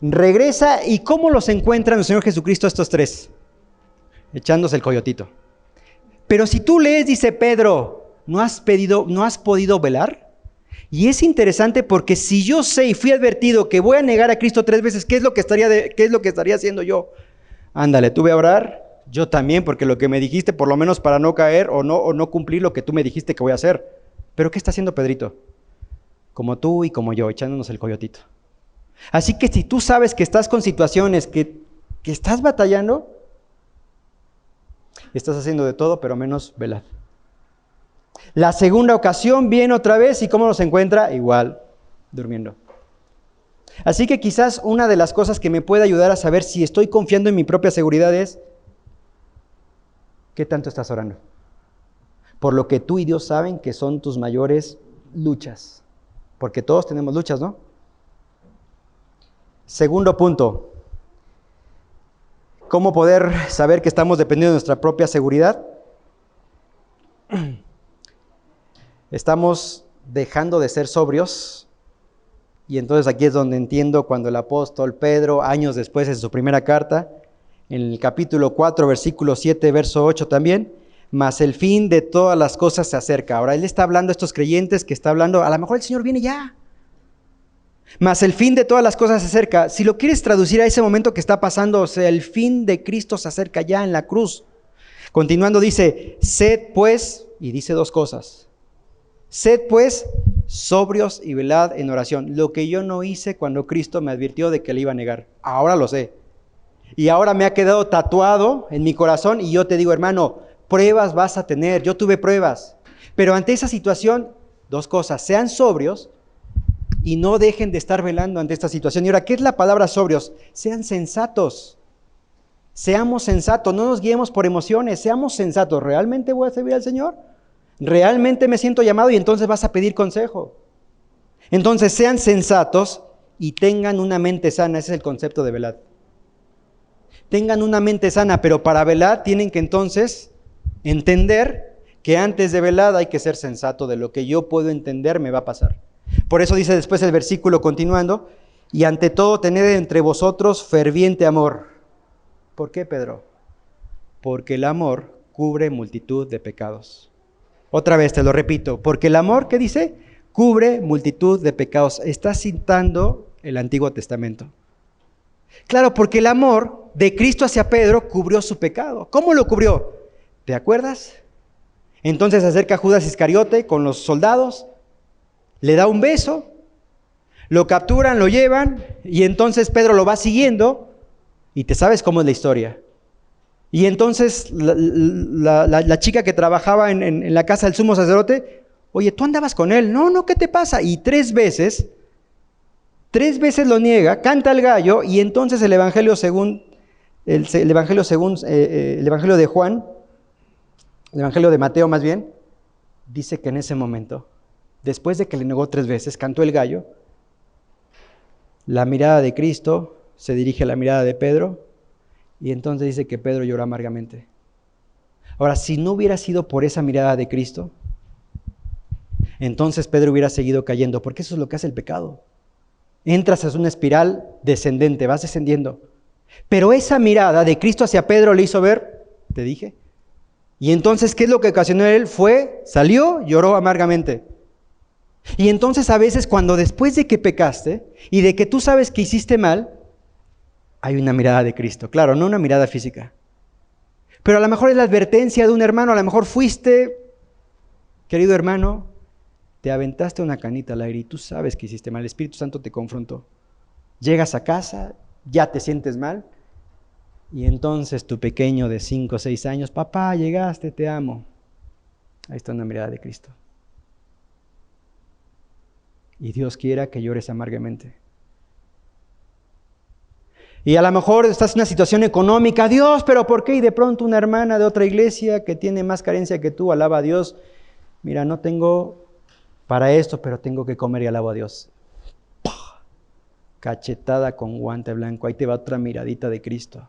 regresa, ¿y cómo los encuentran el Señor Jesucristo estos 3? Echándose el coyotito. Pero si tú lees, dice Pedro, ¿no has podido velar? Y es interesante porque si yo sé y fui advertido que voy a negar a Cristo 3 veces, ¿qué es lo que estaría haciendo yo? Ándale, tú ve a orar, yo también, porque lo que me dijiste, por lo menos para no caer o no cumplir lo que tú me dijiste que voy a hacer. ¿Pero qué está haciendo Pedrito? Como tú y como yo, echándonos el coyotito. Así que si tú sabes que estás con situaciones que estás batallando, estás haciendo de todo, pero menos velad. La segunda ocasión viene otra vez, ¿y cómo nos encuentra? Igual, durmiendo. Así que quizás una de las cosas que me puede ayudar a saber si estoy confiando en mi propia seguridad es, ¿qué tanto estás orando? Por lo que tú y Dios saben que son tus mayores luchas. Porque todos tenemos luchas, ¿no? Segundo punto. ¿Cómo poder saber que estamos dependiendo de nuestra propia seguridad? Estamos dejando de ser sobrios. Y entonces aquí es donde entiendo cuando el apóstol Pedro, años después en su primera carta, en el capítulo 4, versículo 7, verso 8 también, mas el fin de todas las cosas se acerca. Ahora él está hablando a estos creyentes que está hablando, a lo mejor el Señor viene ya. Mas el fin de todas las cosas se acerca. Si lo quieres traducir a ese momento que está pasando, o sea, el fin de Cristo se acerca ya en la cruz. Continuando dice, sed pues, y dice dos cosas. Sed pues sobrios y velad en oración. Lo que yo no hice cuando Cristo me advirtió de que le iba a negar. Ahora lo sé. Y ahora me ha quedado tatuado en mi corazón y yo te digo, hermano, pruebas vas a tener. Yo tuve pruebas. Pero ante esa situación, dos cosas. Sean sobrios y no dejen de estar velando ante esta situación. Y ahora, ¿qué es la palabra sobrios? Sean sensatos. Seamos sensatos. No nos guiemos por emociones. Seamos sensatos. ¿Realmente voy a servir al Señor? ¿Realmente me siento llamado? Y entonces vas a pedir consejo. Entonces sean sensatos y tengan una mente sana. Ese es el concepto de velad. Tengan una mente sana, pero para velar tienen que entonces entender que antes de velar hay que ser sensato de lo que yo puedo entender me va a pasar. Por eso dice después el versículo continuando, y ante todo tened entre vosotros ferviente amor. ¿Por qué, Pedro? Porque el amor cubre multitud de pecados. Otra vez te lo repito, porque el amor, ¿qué dice? Cubre multitud de pecados. Está citando el Antiguo Testamento. Claro, porque el amor de Cristo hacia Pedro cubrió su pecado. ¿Cómo lo cubrió? ¿Te acuerdas? Entonces se acerca Judas Iscariote con los soldados, le da un beso, lo capturan, lo llevan, y entonces Pedro lo va siguiendo, y te sabes cómo es la historia. Y entonces la chica que trabajaba en la casa del sumo sacerdote, oye, ¿tú andabas con él? No, ¿qué te pasa? Y tres veces lo niega, canta el gallo, y entonces el Evangelio el Evangelio de Juan, el Evangelio de Mateo más bien, dice que en ese momento, después de que le negó tres veces, cantó el gallo, la mirada de Cristo se dirige a la mirada de Pedro, y entonces dice que Pedro lloró amargamente. Ahora, si no hubiera sido por esa mirada de Cristo, entonces Pedro hubiera seguido cayendo, porque eso es lo que hace el pecado. Entras en una espiral descendente, vas descendiendo. Pero esa mirada de Cristo hacia Pedro le hizo ver, te dije. Y entonces, ¿qué es lo que ocasionó él? Salió, lloró amargamente. Y entonces a veces cuando después de que pecaste y de que tú sabes que hiciste mal, hay una mirada de Cristo. Claro, no una mirada física. Pero a lo mejor es la advertencia de un hermano, a lo mejor fuiste, querido hermano, te aventaste una canita al aire y tú sabes que hiciste mal, el Espíritu Santo te confrontó. Llegas a casa, ya te sientes mal, y entonces tu pequeño de 5 o 6 años, papá, llegaste, te amo. Ahí está una mirada de Cristo. Y Dios quiera que llores amargamente. Y a lo mejor estás en una situación económica, Dios, ¿pero por qué? Y de pronto una hermana de otra iglesia que tiene más carencia que tú, alaba a Dios. Mira, no tengo para esto, pero tengo que comer y alabo a Dios. ¡Pah! Cachetada con guante blanco, ahí te va otra miradita de Cristo.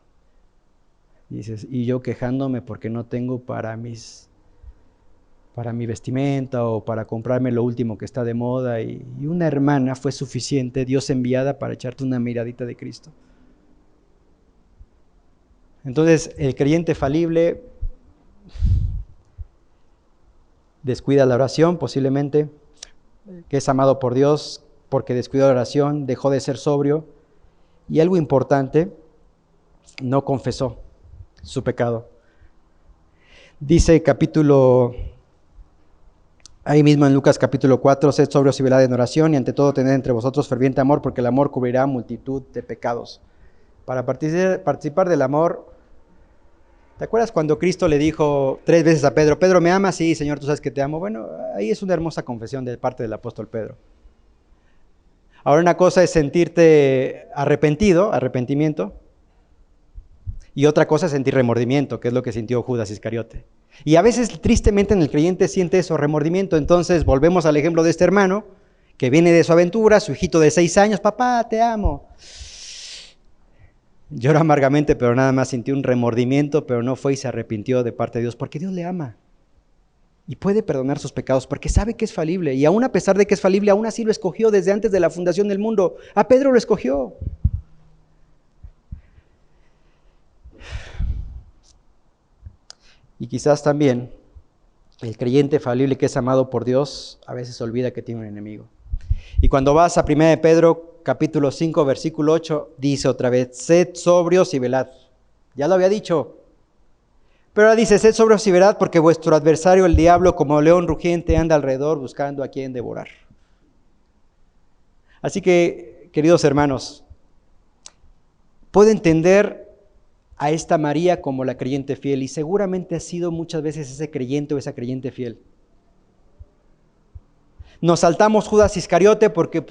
Y dices, y yo quejándome porque no tengo para mi vestimenta o para comprarme lo último que está de moda. Y una hermana fue suficiente, Dios enviada, para echarte una miradita de Cristo. Entonces, el creyente falible descuida la oración, posiblemente, que es amado por Dios porque descuidó la oración, dejó de ser sobrio. Y algo importante, no confesó su pecado. Dice ahí mismo en Lucas capítulo 4, sed sobrios y velad en oración, y ante todo tened entre vosotros ferviente amor, porque el amor cubrirá multitud de pecados. Para participar del amor, ¿te acuerdas cuando Cristo le dijo 3 veces a Pedro, Pedro, ¿me amas? Sí, Señor, tú sabes que te amo. Bueno, ahí es una hermosa confesión de parte del apóstol Pedro. Ahora una cosa es sentirte arrepentimiento, y otra cosa es sentir remordimiento, que es lo que sintió Judas Iscariote. Y a veces, tristemente, en el creyente siente eso, remordimiento. Entonces, volvemos al ejemplo de este hermano, que viene de su aventura, su hijito de 6 años, papá, te amo. Lloró amargamente, pero nada más sintió un remordimiento, pero no fue y se arrepintió de parte de Dios, porque Dios le ama. Y puede perdonar sus pecados, porque sabe que es falible. Y aún a pesar de que es falible, aún así lo escogió desde antes de la fundación del mundo. A Pedro lo escogió. Y quizás también el creyente falible que es amado por Dios, a veces olvida que tiene un enemigo. Y cuando vas a 1 de Pedro, capítulo 5, versículo 8, dice otra vez, sed sobrios y velad. Ya lo había dicho. Pero ahora dice, sed sobrios y velad porque vuestro adversario, el diablo, como león rugiente, anda alrededor buscando a quien devorar. Así que, queridos hermanos, puedo entender a esta María como la creyente fiel, y seguramente ha sido muchas veces ese creyente o esa creyente fiel. Nos saltamos Judas Iscariote porque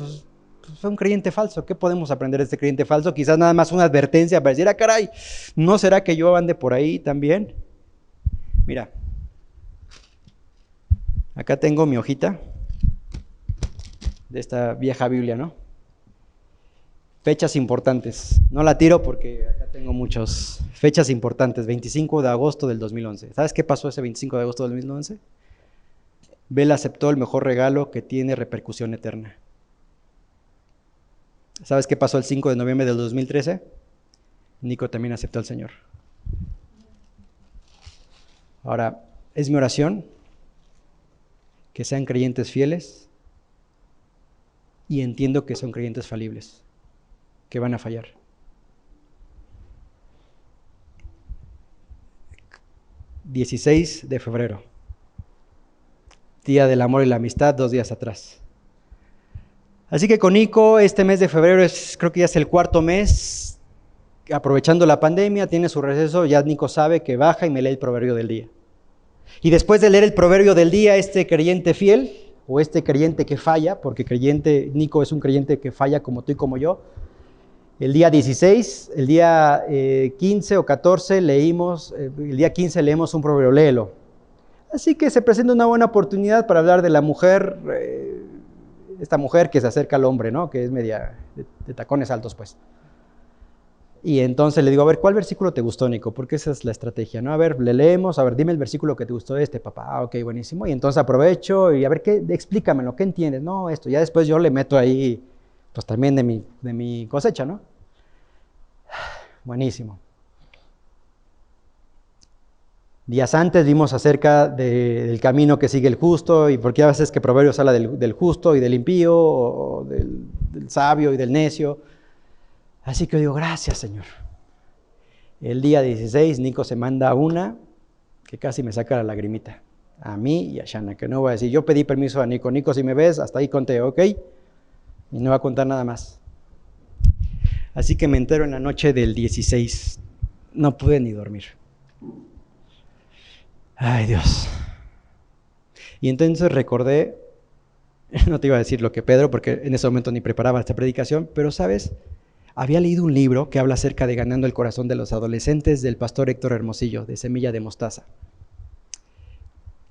fue un creyente falso. ¿Qué podemos aprender de este creyente falso? Quizás nada más una advertencia para decir, caray, ¿no será que yo ande por ahí también? Mira, acá tengo mi hojita de esta vieja Biblia, ¿no? Fechas importantes. No la tiro porque acá tengo muchas fechas importantes. 25 de agosto del 2011. ¿Sabes qué pasó ese 25 de agosto del 2011? Bel aceptó el mejor regalo que tiene repercusión eterna. ¿Sabes qué pasó el 5 de noviembre del 2013? Nico también aceptó al Señor. Ahora, es mi oración que sean creyentes fieles, y entiendo que son creyentes falibles, que van a fallar. ...16 de febrero... Día del amor y la amistad, 2 días atrás. Así que con Nico, este mes de febrero creo que ya es el 4.º mes, aprovechando la pandemia, tiene su receso, ya Nico sabe que baja y me lee el proverbio del día. Y después de leer el proverbio del día, este creyente fiel, o este creyente que falla, porque Nico es un creyente que falla como tú y como yo, el día 16, el día 15 o 14 leímos, el día 15 leemos un proverbio, léelo. Así que se presenta una buena oportunidad para hablar de la mujer, esta mujer que se acerca al hombre, ¿no? Que es media de tacones altos, pues. Y entonces le digo, a ver, ¿cuál versículo te gustó, Nico? Porque esa es la estrategia, ¿no? A ver, le leemos, a ver, dime el versículo que te gustó de este, papá. Ah, ok, buenísimo. Y entonces aprovecho y a ver, explícamelo, ¿qué entiendes? No, esto. Ya después yo le meto ahí, pues también de mi cosecha, ¿no? Buenísimo. Días antes vimos acerca del camino que sigue el justo, y porque a veces que Proverbios habla del justo y del impío, o del sabio y del necio. Así que yo digo, gracias, Señor. El día 16, Nico se manda una que casi me saca la lagrimita. A mí y a Shana, que no voy a decir, yo pedí permiso a Nico. Nico, si me ves, hasta ahí conté, ¿ok? Y no va a contar nada más. Así que me entero en la noche del 16. No pude ni dormir. Ay, Dios. Y entonces recordé, no te iba a decir lo que Pedro, porque en ese momento ni preparaba esta predicación, pero ¿sabes? Había leído un libro que habla acerca de ganando el corazón de los adolescentes del pastor Héctor Hermosillo, de Semilla de Mostaza.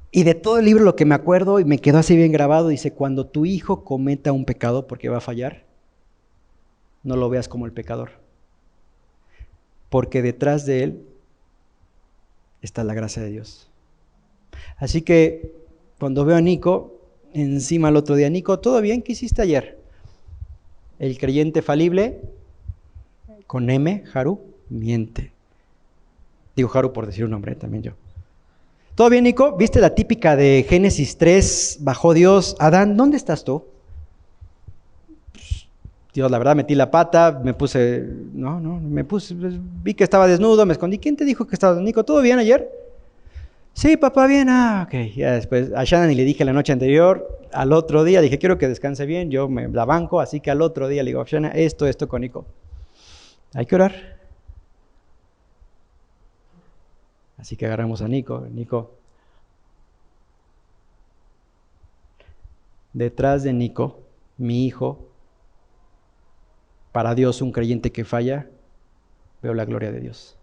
Y de todo el libro lo que me acuerdo, y me quedó así bien grabado, dice, cuando tu hijo cometa un pecado, porque va a fallar, no lo veas como el pecador, porque detrás de él está la gracia de Dios. Así que cuando veo a Nico, encima el otro día, Nico, ¿todo bien? ¿Qué hiciste ayer? El creyente falible, con M, Haru, miente. Digo Haru por decir un nombre, también yo. ¿Todo bien, Nico? ¿Viste la típica de Génesis 3? Bajó Dios, Adán, ¿dónde estás tú? Dios, la verdad, metí la pata, me puse, vi que estaba desnudo, me escondí. ¿Quién te dijo que estaba desnudo? Nico, ¿todo bien ayer? Sí, papá, bien. Ah, ok. Ya después a Shannon le dije la noche anterior, al otro día dije, quiero que descanse bien, yo me la banco, así que al otro día le digo, Shannon, esto con Nico. Hay que orar. Así que agarramos a Nico. Nico. Detrás de Nico, mi hijo, para Dios un creyente que falla, veo la gloria de Dios.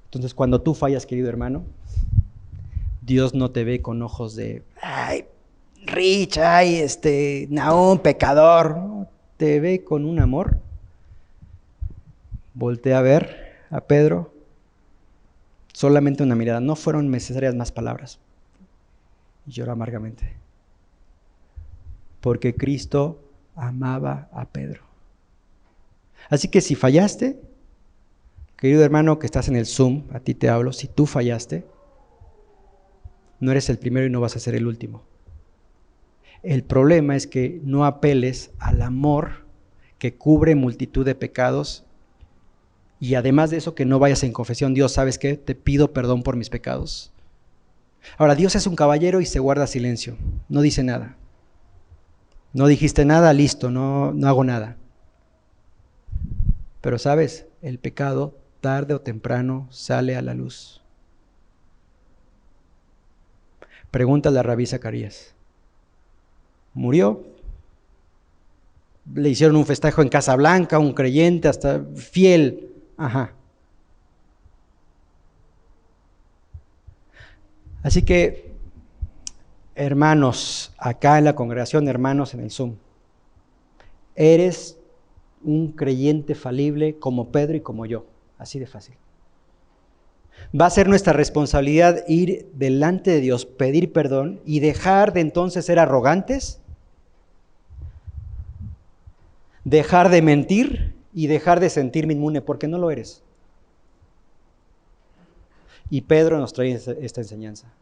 Entonces, cuando tú fallas, querido hermano, Dios no te ve con ojos de, ay, Rich, ay, Nahum, pecador. No, te ve con un amor voltea a ver a Pedro. Solamente una mirada, no fueron necesarias más palabras. Y lloró amargamente. Porque Cristo amaba a Pedro. Así que si fallaste, querido hermano que estás en el Zoom, a ti te hablo, si tú fallaste, no eres el primero y no vas a ser el último. El problema es que no apeles al amor que cubre multitud de pecados y además de eso que no vayas en confesión. Dios, ¿sabes qué? Te pido perdón por mis pecados. Ahora, Dios es un caballero y se guarda silencio, no dice nada. No dijiste nada, listo, no hago nada. Pero sabes, el pecado tarde o temprano sale a la luz. Pregúntale a Rabí Zacarías. Murió. Le hicieron un festejo en Casablanca, un creyente, hasta fiel. Ajá. Así que, hermanos, acá en la congregación, hermanos en el Zoom, eres un creyente falible como Pedro y como yo. Así de fácil. Va a ser nuestra responsabilidad ir delante de Dios, pedir perdón y dejar de entonces ser arrogantes, dejar de mentir y dejar de sentirme inmune, porque no lo eres. Y Pedro nos trae esta enseñanza.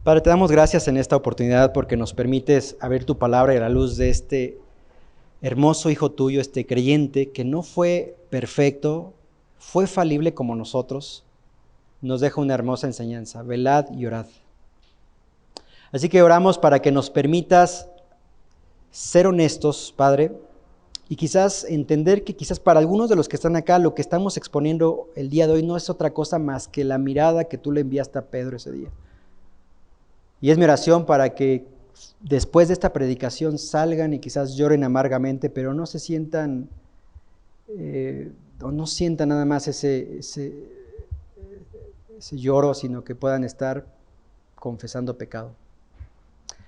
Padre, te damos gracias en esta oportunidad porque nos permites abrir tu palabra y a la luz de este hermoso hijo tuyo, este creyente que no fue perfecto, fue falible como nosotros, nos deja una hermosa enseñanza. Velad y orad. Así que oramos para que nos permitas ser honestos, Padre, y quizás entender que quizás para algunos de los que están acá, lo que estamos exponiendo el día de hoy no es otra cosa más que la mirada que tú le enviaste a Pedro ese día. Y es mi oración para que después de esta predicación salgan y quizás lloren amargamente, pero no se sientan, o no sientan nada más ese lloro, sino que puedan estar confesando pecado.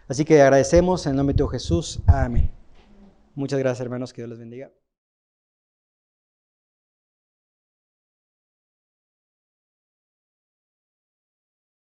Así que agradecemos en el nombre de Jesús. Amén. Muchas gracias, hermanos. Que Dios les bendiga.